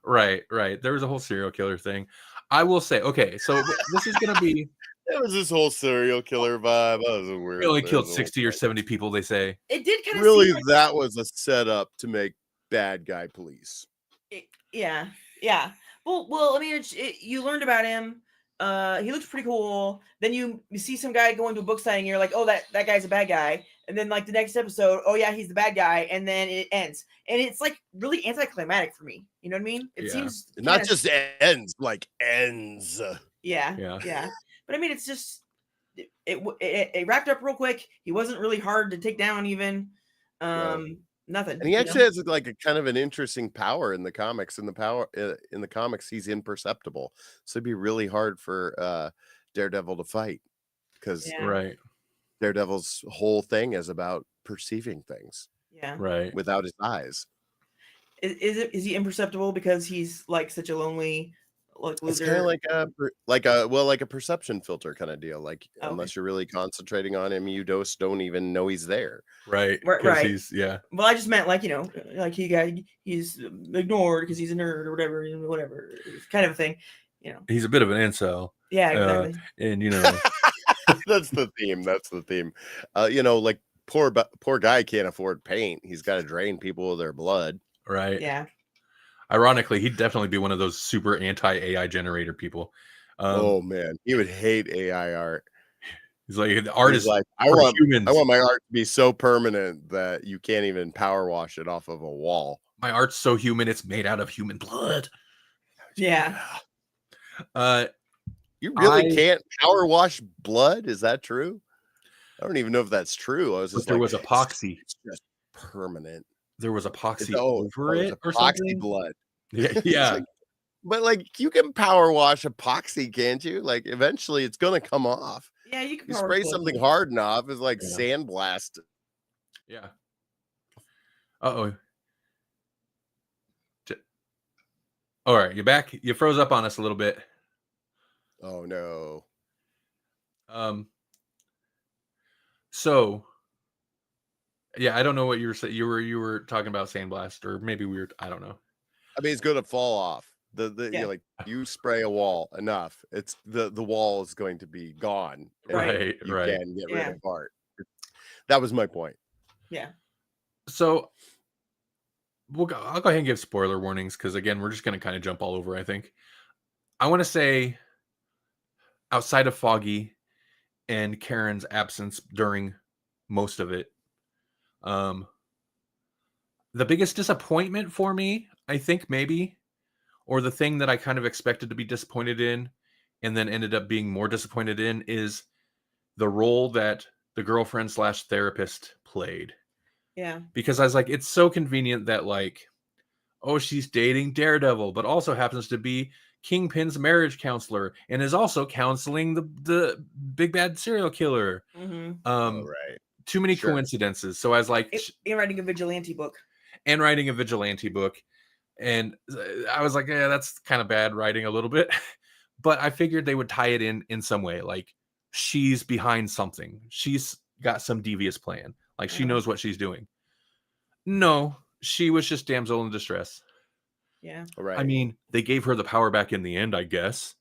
Right. There was a whole serial killer thing. I will say, okay, so this is gonna be. There was this whole serial killer vibe. That was a weird. He only killed 60 or 70 people, they say. It did kind of really like that was a setup to make bad guy police. Yeah. Well, I mean, you learned about him. He looks pretty cool. Then you see some guy going to a book signing. You're like, oh, that guy's a bad guy. And then like the next episode, oh yeah, he's the bad guy. And then it ends. And it's like really anticlimactic for me. You know what I mean? It seems not just ends, like ends. Yeah. But I mean, it's just it wrapped up real quick. He wasn't really hard to take down even. Nothing. And he actually has like a kind of an interesting power in the comics. In the comics, he's imperceptible, so it'd be really hard for Daredevil to fight because Daredevil's whole thing is about perceiving things, without his eyes. Is he imperceptible because he's like such a lonely loser? It's kind of like a perception filter kind of deal. Like unless you're really concentrating on him, you don't even know he's there. Right. He's, Well, I just meant like, you know, like he's ignored because he's a nerd or whatever, kind of a thing. You know, he's a bit of an incel. Yeah, exactly. And you know, that's the theme. You know, like poor guy can't afford paint. He's got to drain people of their blood. Right. Yeah. Ironically, he'd definitely be one of those super anti-AI generator people. Oh man, he would hate AI art. He's like, the art is like, I want my art to be so permanent that you can't even power wash it off of a wall. My art's so human, it's made out of human blood. Yeah. You really can't power wash blood? Is that true? I don't even know if that's true. I was just there was epoxy. It's just permanent. There was epoxy over it or something. Blood. Yeah. Like, but like you can power wash epoxy, can't you? Like eventually it's gonna come off. Yeah, you can spray something hard enough. It's like sandblast. Yeah. Uh-oh. All right, you're back. You froze up on us a little bit. Oh no. So yeah, I don't know what you were saying. You were talking about sandblast, or maybe we were. I don't know. I mean, it's going to fall off. Like you spray a wall enough, it's the wall is going to be gone. Right. You can get rid of art. That was my point. Yeah. So I'll go ahead and give spoiler warnings because again, we're just going to kind of jump all over. I think I want to say, outside of Foggy and Karen's absence during most of it, the biggest disappointment for me, I think maybe, or the thing that I kind of expected to be disappointed in and then ended up being more disappointed in, is the role that the girlfriend / therapist played. Yeah. Because I was like, it's so convenient that like, oh, she's dating Daredevil, but also happens to be Kingpin's marriage counselor and is also counseling the big bad serial killer. Oh, right. Too many Sure. coincidences. So I was like, And writing a vigilante book. And I was like, yeah, that's kind of bad writing a little bit. But I figured they would tie it in some way. Like she's behind something. She's got some devious plan. Like she knows what she's doing. No, she was just damsel in distress. Yeah. Right. I mean, they gave her the power back in the end, I guess.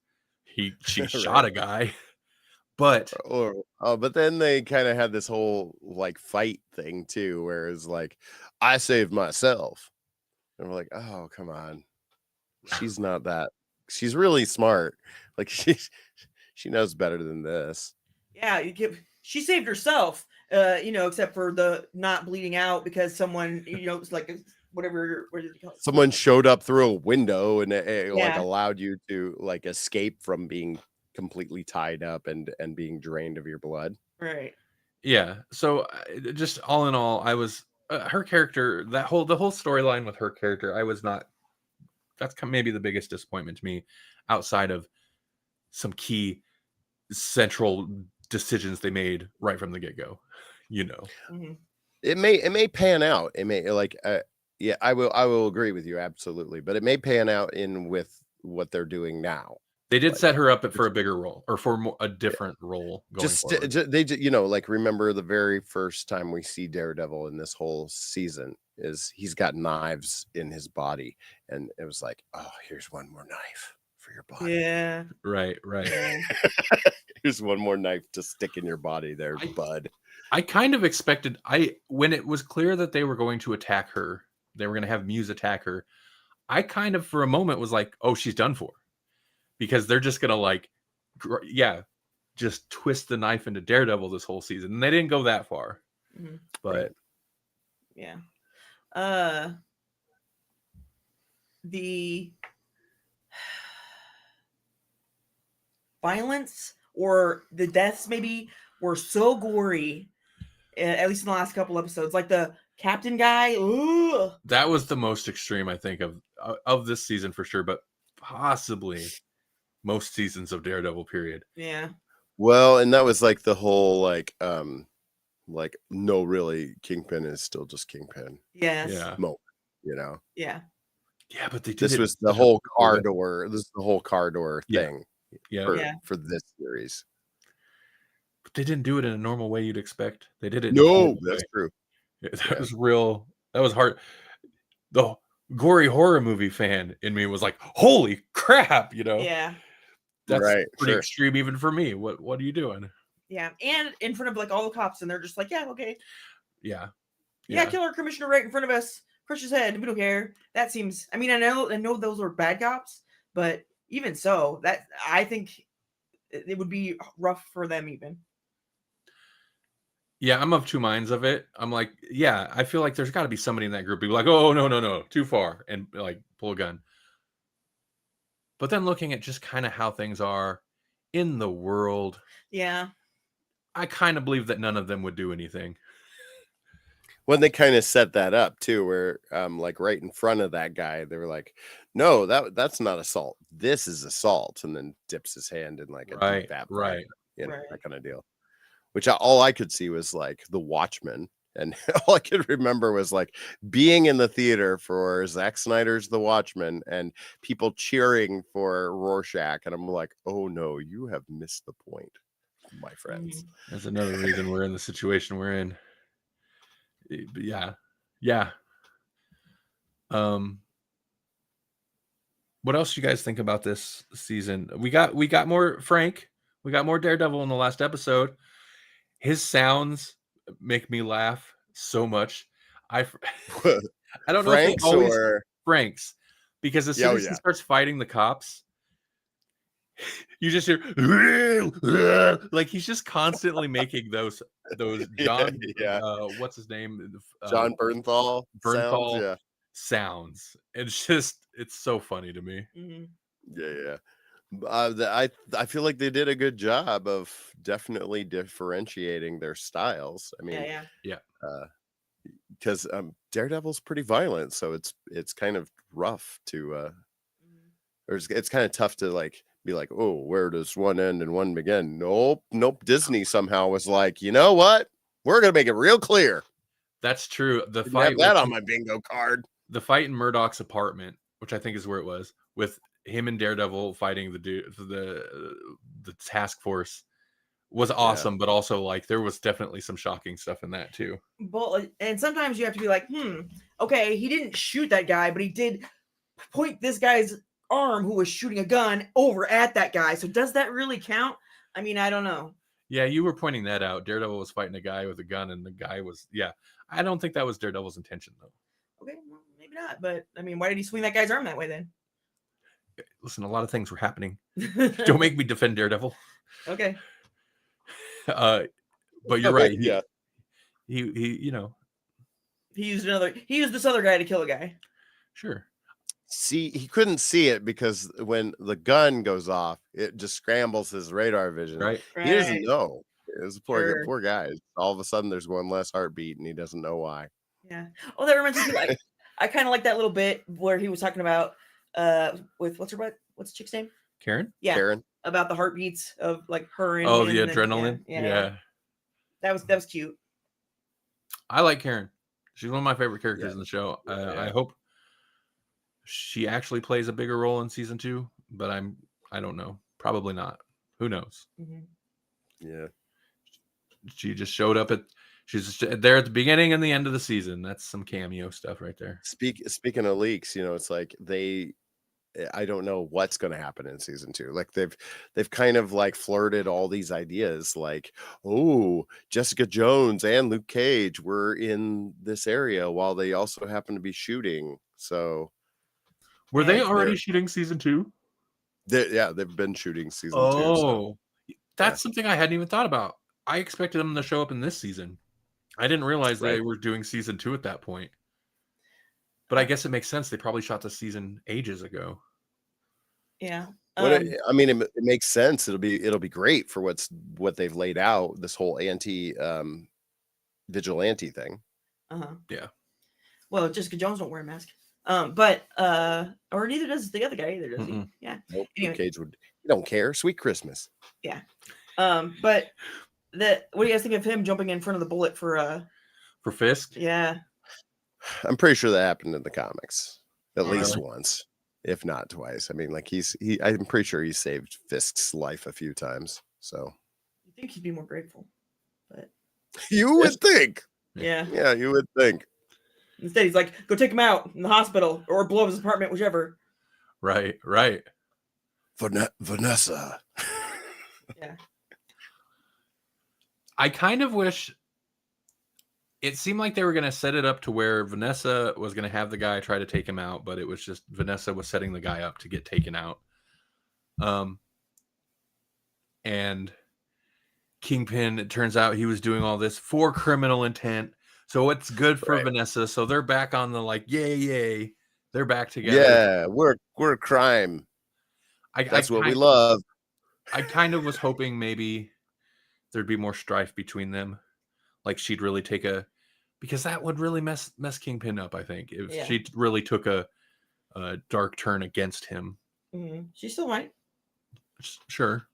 She Right. shot a guy. But but then they kind of had this whole like fight thing too, where it's like, I saved myself. And we're like, oh, come on. She's not that. She's really smart. Like she knows better than this. Yeah, she saved herself, except for the not bleeding out because someone, it's like whatever. What did you call it? Someone showed up through a window and it like Yeah. allowed you to like escape from being completely tied up and being drained of your blood. Right. yeah, so just all in all, I was her character, the whole storyline with her character, I was not. That's maybe the biggest disappointment to me, outside of some key central decisions they made right from the get-go. Mm-hmm. It may pan out. It may like yeah, I will agree with you absolutely, but it may pan out in with what they're doing now. They did set her up for a bigger role, or for a different role going forward. They like remember the very first time we see Daredevil in this whole season is he's got knives in his body, and it was like, oh, here's one more knife for your body. Yeah. Right. Yeah. Here's one more knife to stick in your body there, bud. I kind of expected, when it was clear that they were going to attack her, they were going to have Muse attack her, I kind of for a moment was like, oh, she's done for. Because they're just going to just twist the knife into Daredevil this whole season. And they didn't go that far. Mm-hmm. But yeah. The violence or the deaths maybe were so gory, at least in the last couple episodes. Like the captain guy. Ugh. That was the most extreme, I think, of this season for sure, but possibly most seasons of Daredevil, period. Yeah. Well, and that was like the whole like no, really, Kingpin is still just Kingpin. Yes. Yeah. Moment, Yeah. Yeah, but this was the whole car door. This is the whole car door thing. For this series. But they didn't do it in a normal way you'd expect. They did it. No, that's true. Yeah, that was real. That was hard. The gory horror movie fan in me was like, "Holy crap!" Yeah. That's right, pretty extreme even for me. What are you doing? Yeah, and in front of like all the cops, and they're just like, "Yeah, okay, yeah, killer commissioner right in front of us, crush his head. We don't care." That seems. I mean, I know those are bad cops, but even so, that I think it would be rough for them even. Yeah, I'm of two minds of it. I'm like, yeah, I feel like there's got to be somebody in that group who'd be like, oh, no, too far, and like pull a gun. But then looking at just kind of how things are in the world, yeah, I kind of believe that none of them would do anything. When they kind of set that up too, where like right in front of that guy, they were like, "No, that's not assault. This is assault," and then dips his hand in like a deep vat, right, that kind of deal. Which all I could see was like The Watchmen, and all I could remember was like being in the theater for Zack Snyder's The Watchmen and people cheering for Rorschach, and I'm like, "Oh no, you have missed the point, my friends." That's another reason we're in the situation we're in. Yeah. What else do you guys think about this season? We got more Frank. We got more Daredevil in the last episode. His sounds make me laugh so much. I don't know if they always Frank's, because as soon as he starts fighting the cops, you just hear like he's just constantly making those John what's his name, John Bernthal sounds. It's so funny to me. I feel like they did a good job of definitely differentiating their styles. I mean, because Daredevil's pretty violent, so it's kind of rough to or it's kind of tough to like be like, oh, where does one end and one begin? Nope. Disney somehow was like, you know what? We're gonna make it real clear. That's true. The Didn't fight have that on my bingo card. the fight in Murdoch's apartment, which I think is where it was, with him and Daredevil fighting the task force, was awesome. But also, like, there was definitely some shocking stuff in that too. But and sometimes you have to be like, okay, he didn't shoot that guy, but he did point this guy's arm who was shooting a gun over at that guy. So does that really count? I mean, I don't know. Yeah, you were pointing that out. Daredevil was fighting a guy with a gun, and the guy was, I don't think that was Daredevil's intention, though. Okay, well, maybe not. But I mean, why did he swing that guy's arm that way then? Listen, a lot of things were happening. Don't make me defend Daredevil. Okay. But you're right. Yeah. He He used this other guy to kill a guy. Sure. See, he couldn't see it because when the gun goes off, it just scrambles his radar vision. Right. He doesn't know. It's Sure. poor guy. All of a sudden, there's one less heartbeat, and he doesn't know why. Yeah. Oh, that reminds me. Like, I kind of like that little bit where he was talking about with what's the chick's name? Karen? Yeah. Karen. About the heartbeats of like her and Oh, him the and adrenaline. Yeah. That was cute. I like Karen. She's one of my favorite characters in the show. Yeah. I hope she actually plays a bigger role in season 2, but I don't know. Probably not. Who knows? Mm-hmm. Yeah. She just showed up she's there at the beginning and the end of the season. That's some cameo stuff right there. Speaking of leaks, it's like I don't know what's going to happen in season 2. Like they've kind of like flirted all these ideas like, oh, Jessica Jones and Luke Cage were in this area while they also happen to be shooting. So were they already shooting season 2? They've been shooting season 2. So. That's something I hadn't even thought about. I expected them to show up in this season. I didn't realize they were doing season 2 at that point. But I guess it makes sense. They probably shot the season ages ago. Yeah. I mean, it makes sense. It'll be great for what they've laid out. This whole vigilante thing. Yeah. Well, Jessica Jones don't wear a mask. But or neither does the other guy either, does he? Yeah. Nope. Anyway. Luke Cage he don't care. Sweet Christmas. Yeah. But what do you guys think of him jumping in front of the bullet for Fisk? Yeah. I'm pretty sure that happened in the comics at least once, if not twice. I mean, like I'm pretty sure he saved Fisk's life a few times. So you think he'd be more grateful, but you would think. Yeah. Yeah, you would think. Instead, he's like, go take him out in the hospital or blow up his apartment, whichever. Right. Vanessa. Yeah. I kind of wish it seemed like they were going to set it up to where Vanessa was going to have the guy try to take him out, but it was just Vanessa was setting the guy up to get taken out. And Kingpin, it turns out he was doing all this for criminal intent. So it's good for Vanessa. So they're back on the like, yay. They're back together. Yeah, we're a crime. That's what we love. I kind of was hoping maybe there'd be more strife between them. Like she'd really take because that would really mess Kingpin up, I think. If she really took a dark turn against him. Mm-hmm. She still might. Sure.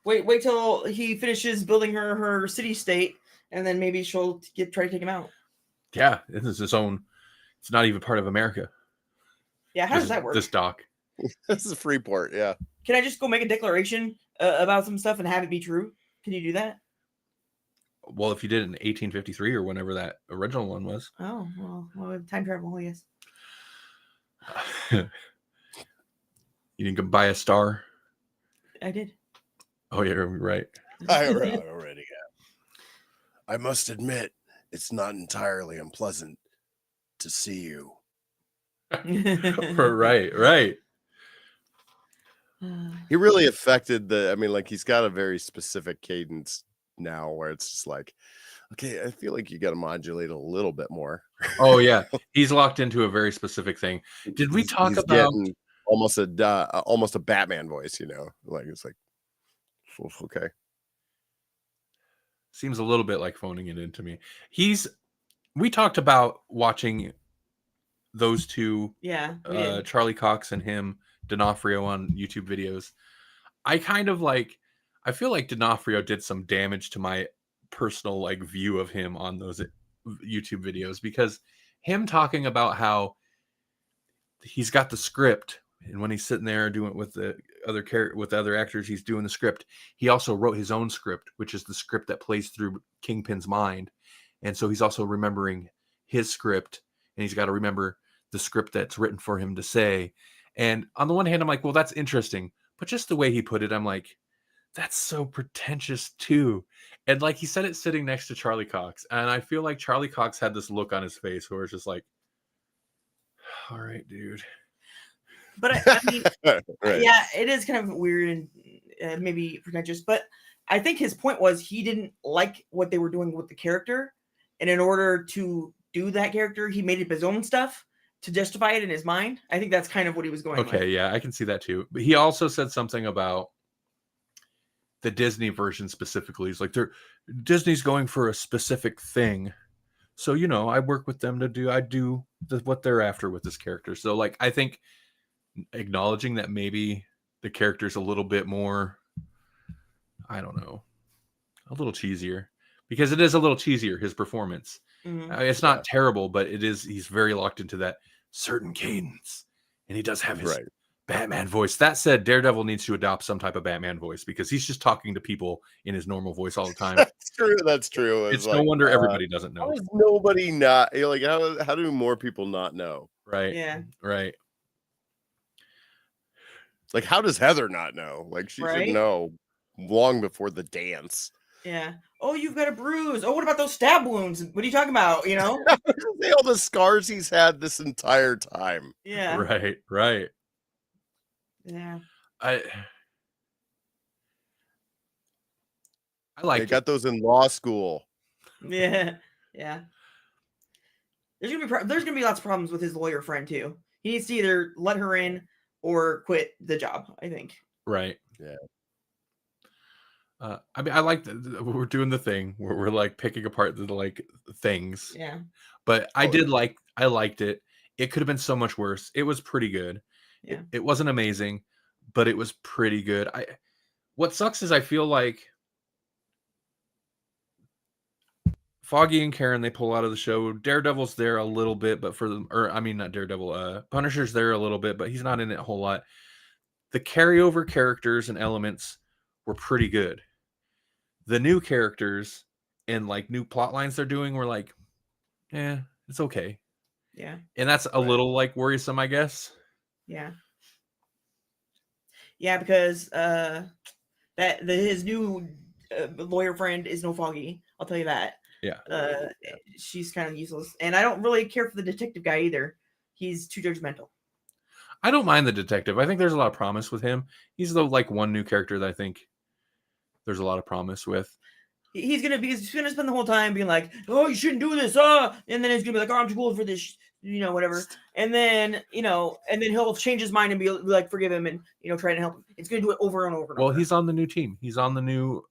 Wait till he finishes building her city-state, and then maybe she'll try to take him out. Yeah, it's its own. It's not even part of America. Yeah, how does that work? This dock. This is Freeport, yeah. Can I just go make a declaration about some stuff and have it be true? Can you do that? Well, if you did it in 1853 or whenever that original one was. Oh, well time travel, I guess. You didn't go buy a star? I did. Oh, yeah, right. I already have. I must admit, it's not entirely unpleasant to see you. Right. He really affected he's got a very specific cadence now where it's just like, okay, I feel like you got to modulate a little bit more. Oh yeah, he's locked into a very specific thing. Did we talk about almost a Batman voice? Like it's like, okay. Seems a little bit like phoning it into me. we talked about watching those two, Yeah, we did. Charlie Cox and him, D'Onofrio, on YouTube videos. I feel like D'Onofrio did some damage to my personal like view of him on those YouTube videos, because him talking about how he's got the script, and when he's sitting there doing it with the other actors, he's doing the script. He also wrote his own script, which is the script that plays through Kingpin's mind, and so he's also remembering his script, and he's got to remember the script that's written for him to say. And on the one hand, I'm like, well, that's interesting, but just the way he put it, I'm like, that's so pretentious too. And like, he said it sitting next to Charlie Cox, and I feel like Charlie Cox had this look on his face where it's just like, all right, dude. But I mean, Right. yeah, it is kind of weird and maybe pretentious. But I think his point was he didn't like what they were doing with the character, and in order to do that character, he made up his own stuff to justify it in his mind. I think that's kind of what he was going with. Okay, yeah, I can see that too. But he also said something about the Disney version specifically. He's like, Disney's going for a specific thing. So, you know, I work with them I do what they're after with this character. So, like, I think acknowledging that maybe the character's a little bit more, I don't know, a little cheesier, because it is a little cheesier, his performance. Mhm. It's not terrible, but he's very locked into that certain cadence, and he does have his Right. Batman voice. That said, Daredevil needs to adopt some type of Batman voice, because he's just talking to people in his normal voice all the time. That's true. That's true. It's no wonder everybody doesn't know. How does nobody not? You're like, how do more people not know? Right. Yeah. Right. Like, how does Heather not know? Like, she should know long before the dance. Yeah. Oh, you've got a bruise. Oh, what about those stab wounds? What are you talking about? You know? All the scars he's had this entire time. Yeah. Right. Right. Yeah. I like They got those in law school. Yeah. Yeah. There's gonna be lots of problems with his lawyer friend too. He needs to either let her in or quit the job, I think. Right. Yeah. I mean, I like that we're doing the thing where we're like picking apart the like things. Yeah. But I liked it. It could have been so much worse. It was pretty good. Yeah. It wasn't amazing, but it was pretty good. What sucks is I feel like Foggy and Karen, they pull out of the show. Daredevil's there a little bit, but not Daredevil. Punisher's there a little bit, but he's not in it a whole lot. The carryover characters and elements were pretty good. The new characters and like new plot lines they're doing were like, it's okay. Yeah. And that's a little like worrisome, I guess. Yeah. Yeah, because his new lawyer friend is no Foggy. I'll tell you that. Yeah. She's kind of useless, and I don't really care for the detective guy either. He's too judgmental. I don't mind the detective. I think there's a lot of promise with him. He's the like one new character that I think there's a lot of promise with. He's gonna spend the whole time being like, "Oh, you shouldn't do this," and then he's gonna be like, "Oh, I'm too cool for this," whatever. And then he'll change his mind and be like, "Forgive him," and try to help him. It's gonna do it over and over. Well, he's on the new team. He's on the new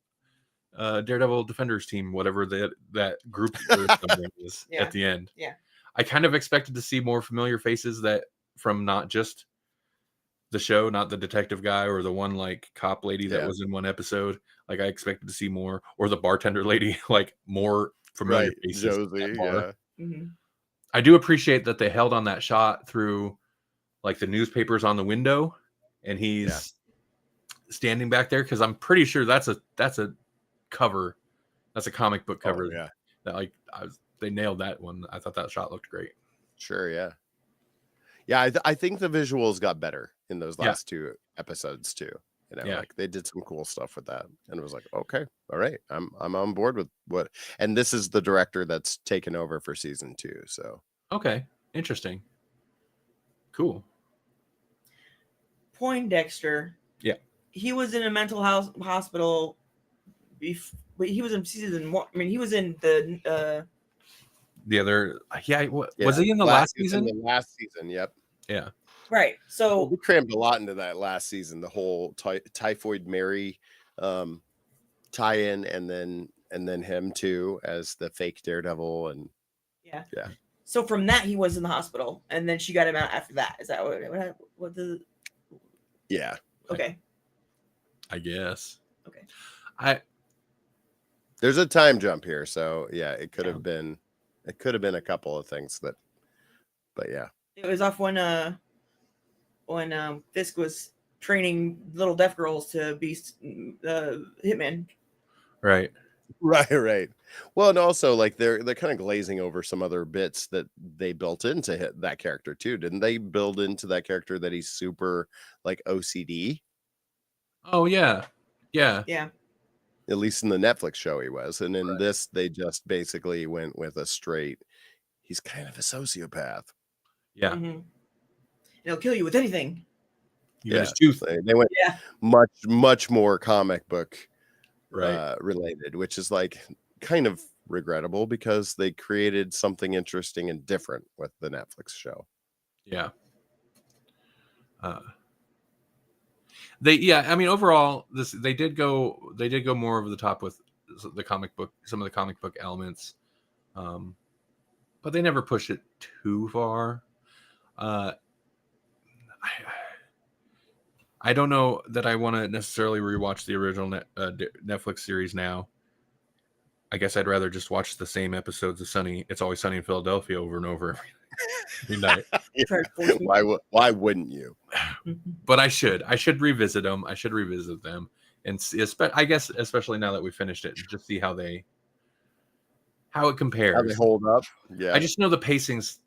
Daredevil Defenders team, whatever that group is at the end. Yeah. I kind of expected to see more familiar faces that from not just the show, not the detective guy or the one like cop lady that was in one episode. Like I expected to see more, or the bartender lady, like more familiar faces. Josie, yeah. Mm-hmm. I do appreciate that they held on that shot through like the newspapers on the window, and he's standing back there, because I'm pretty sure that's a cover. That's a comic book cover. Oh, yeah. That they nailed that one. I thought that shot looked great. Sure, yeah. Yeah, I think the visuals got better in those last two episodes too. Like they did some cool stuff with that, and it was like, okay, all right, I'm on board with what. And this is the director that's taken over for season 2. So okay, interesting, cool. Poindexter. Yeah, he was in a mental health hospital. But he was in season 1. I mean, he was in the other. Was he in the last season? In the last season, yep. Yeah. Right. So we crammed a lot into that last season. The whole Typhoid Mary tie-in, and then him too as the fake Daredevil, and Yeah. Yeah. So from that, he was in the hospital, and then she got him out after that. Is that what the? Yeah. Okay. I guess. Okay. There's a time jump here, so yeah, it could Yeah. have been a couple of things that, but yeah. It was off when Fisk was training little deaf girls to be hitmen. Right. Right. Well, and also like they're kind of glazing over some other bits that they built into that character too. Didn't they build into that character that he's super like OCD? Oh yeah. Yeah. Yeah. At least in the Netflix show he was. And in Right. this, they just basically went with a straight, he's kind of a sociopath. Yeah. Mm-hmm. It'll kill you with anything. Even his tooth. They went much more comic book Right. related, which is like kind of regrettable because they created something interesting and different with the Netflix show. Yeah. I mean, overall, they did go more over the top with the comic book, some of the comic book elements, but they never push it too far. I don't know that I want to necessarily rewatch the original Netflix series now. I guess I'd rather just watch the same episodes of It's Always Sunny in Philadelphia over and over every night. Why wouldn't you? But I should revisit them. And see, I guess especially now that we finished it, just see how it compares. How they hold up. Yeah. I just know the pacing's.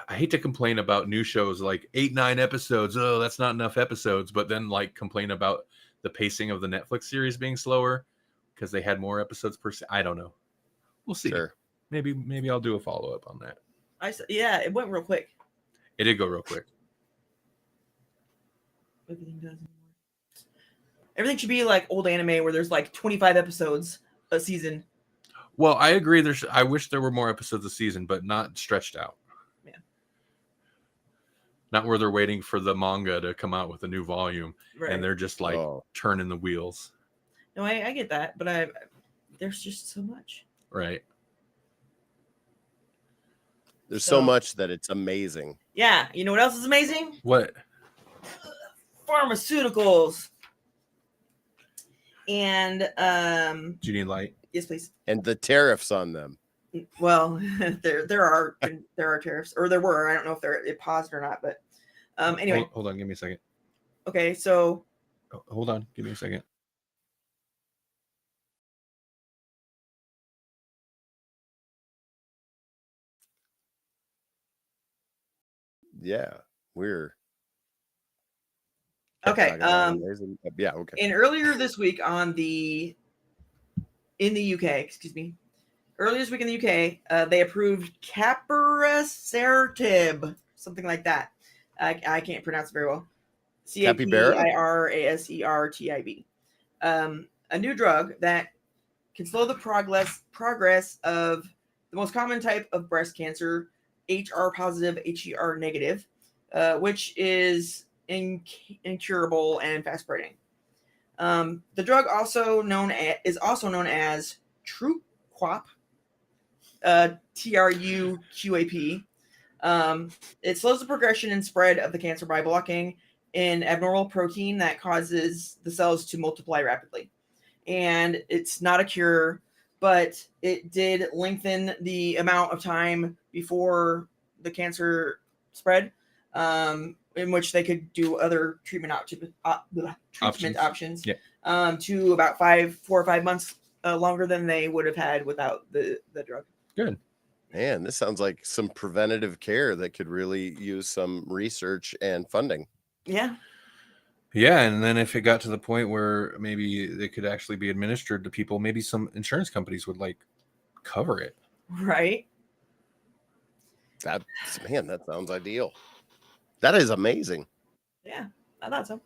I hate to complain about new shows like 8-9 episodes. Oh, that's not enough episodes. But then like complain about the pacing of the Netflix series being slower because they had more episodes per se. I don't know. We'll see. Sure. Maybe I'll do a follow up on that. It went real quick. It did go real quick. Everything should be like old anime where there's like 25 episodes a season. Well, I agree. I wish there were more episodes a season, but not stretched out. Yeah. Not where they're waiting for the manga to come out with a new volume, Right. and they're just like turning the wheels. No, I get that, but there's just so much. Right. There's so much that it's amazing. Yeah. You know what else is amazing? What? Pharmaceuticals. And Do you need light? Yes, please. And the tariffs on them. Well, there are tariffs, or there were. I don't know if it paused or not, but anyway. Hold on, give me a second. Okay, so hold on, give me a second. Yeah, we're okay. Yeah, okay. And earlier this week in the UK, earlier this week in the UK, they approved capivasertib, something like that. I can't pronounce it very well. CAPIRASERTIB. A new drug that can slow the progress of the most common type of breast cancer, HR positive, HER negative, which is incurable and fast spreading. The drug is also known as Truqap, TRUQAP. It slows the progression and spread of the cancer by blocking an abnormal protein that causes the cells to multiply rapidly. And it's not a cure, but it did lengthen the amount of time before the cancer spread, in which they could do other treatment options to about 4 or 5 months longer than they would have had without the drug. Good. Man, this sounds like some preventative care that could really use some research and funding. Yeah. Yeah, and then if it got to the point where maybe they could actually be administered to people, maybe some insurance companies would like cover it. Right. That sounds ideal. That is amazing. Yeah, I thought so.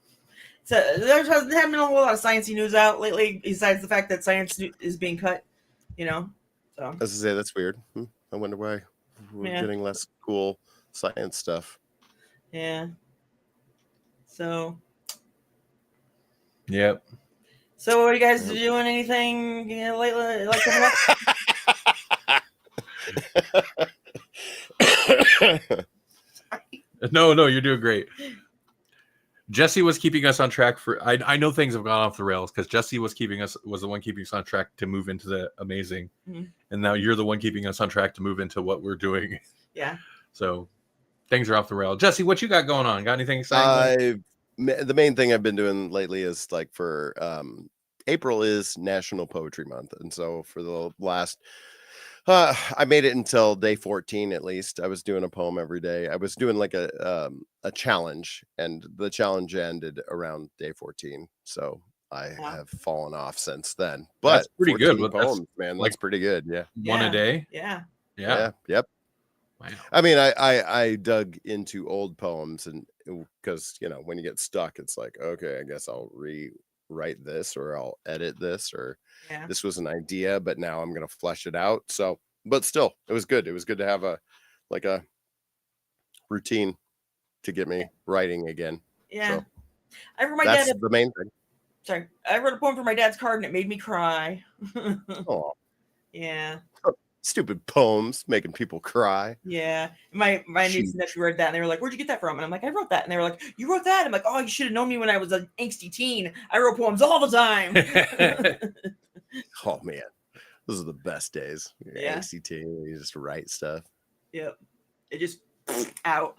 So there hasn't been a whole lot of sciencey news out lately, besides the fact that science is being cut. So as I say, that's weird. I wonder why we're getting less cool science stuff. Yeah. So. Yep. So are you guys doing anything lately? Like coming up? No, you're doing great. Jesse was keeping us on track for. I know things have gone off the rails because Jesse was the one keeping us on track to move into the amazing, and now you're the one keeping us on track to move into what we're doing. Yeah. So things are off the rail. Jesse, what you got going on? Got anything exciting? The main thing I've been doing lately is like for April is National Poetry Month, and so for the last I made it until day 14 at least. I was doing a poem every day. I was doing like a challenge, and the challenge ended around day 14. So I have fallen off since then. But that's pretty good. Poems, man, that's pretty good. Yeah. One a day. Yeah. Yep. Wow. I mean, I dug into old poems, and because when you get stuck, it's like, okay, I guess I'll rewrite this, or I'll edit this, or this was an idea, but now I'm gonna flesh it out. So, but still, it was good. It was good to have a routine to get me writing again. Yeah. So, I remember that's the main thing. Sorry, I wrote a poem for my dad's card, and it made me cry. Oh. Yeah. Stupid poems making people cry. Yeah. My niece and nephew read that, and they were like, "Where'd you get that from?" And I'm like, "I wrote that." And they were like, "You wrote that?" I'm like, "Oh, you should have known me when I was an angsty teen. I wrote poems all the time." Oh man, those are the best days. Angsty teen, you just write stuff. Yep. It just out.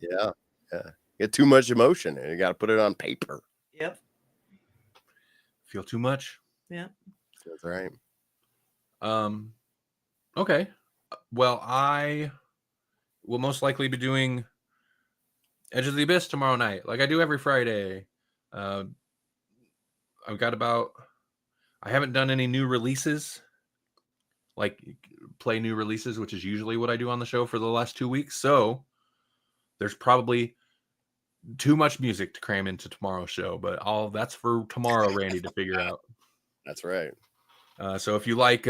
Yeah. You get too much emotion, and you got to put it on paper. Yep. Feel too much? Yeah. That's right. Okay. Well, I will most likely be doing Edge of the Abyss tomorrow night, like I do every Friday. I haven't done any new releases, like play new releases, which is usually what I do on the show for the last 2 weeks. So there's probably too much music to cram into tomorrow's show, but that's for tomorrow, Randy, to figure out. That's right. So if you like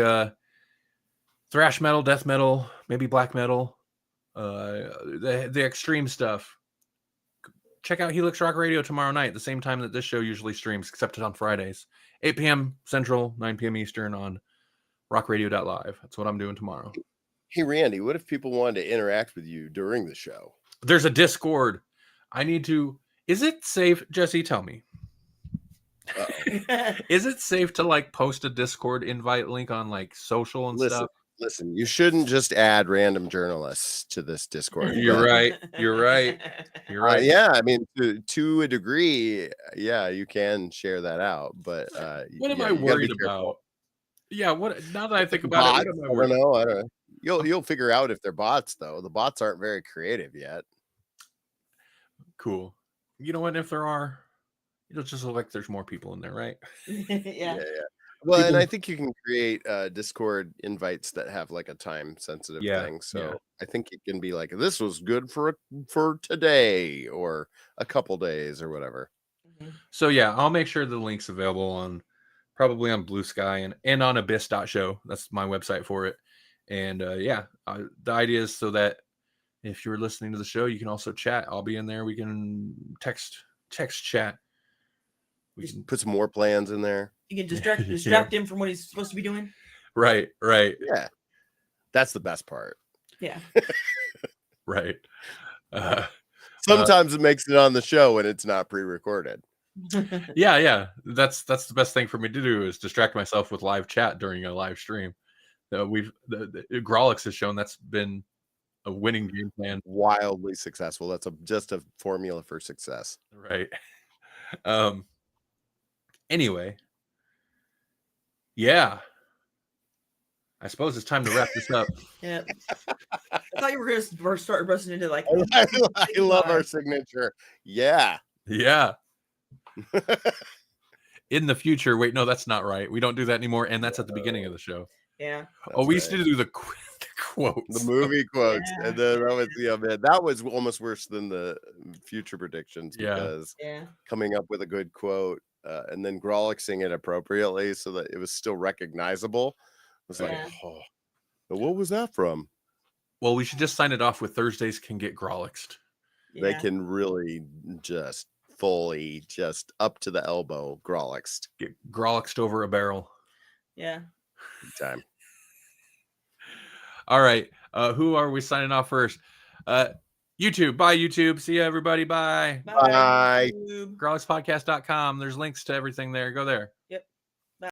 thrash metal, death metal, maybe black metal, the extreme stuff, check out Helix Rock Radio tomorrow night, the same time that this show usually streams, except it's on Fridays, 8 p.m. Central, 9 p.m. Eastern on rockradio.live. That's what I'm doing tomorrow. Hey, Randy, what if people wanted to interact with you during the show? There's a Discord. Is it safe? Jesse, tell me. Is it safe to like post a Discord invite link on like social and stuff? Listen, you shouldn't just add random journalists to this Discord. You're right. Yeah, I mean, to a degree, yeah, you can share that out. But what am I worried about? Yeah, now that I think about it, what am I worried about? I don't know. You'll figure out if they're bots, though. The bots aren't very creative yet. Cool. You know what? If there are, it'll just look like there's more people in there, right? Yeah. Well, and I think you can create Discord invites that have like a time sensitive thing. So I think it can be like, this was good for today or a couple days or whatever. So yeah, I'll make sure the link's available probably on Blue Sky and on abyss.show. That's my website for it. And the idea is so that if you're listening to the show, you can also chat. I'll be in there. We can text chat. We can put some more plans in there. You can distract him from what he's supposed to be doing. Right. Yeah. That's the best part. Yeah. Right. Sometimes it makes it on the show when it's not pre-recorded. Yeah. That's the best thing for me to do is distract myself with live chat during a live stream. Grawlix has shown that's been a winning game plan. Wildly successful. That's just a formula for success. Right. Anyway. Yeah. I suppose it's time to wrap this up. Yeah. I thought you were going to start busting into like. I love our signature. Yeah. Yeah. In the future. Wait, no, that's not right. We don't do that anymore. And that's at the beginning of the show. Yeah. We used to do the quotes. The movie quotes. Yeah. And then that was almost worse than the future predictions because coming up with a good quote and then Grawlixing it appropriately so that it was still recognizable. It was like, what was that from? Well, we should just sign it off with Thursdays can get Grawlixed. They can really just fully just up to the elbow Grawlixed. Get Grawlixed over a barrel. Yeah. Good time. All right. Who are we signing off first? YouTube. Bye, YouTube. See you, everybody. Bye. Bye. YouTube. Grawlixpodcast.com. There's links to everything there. Go there.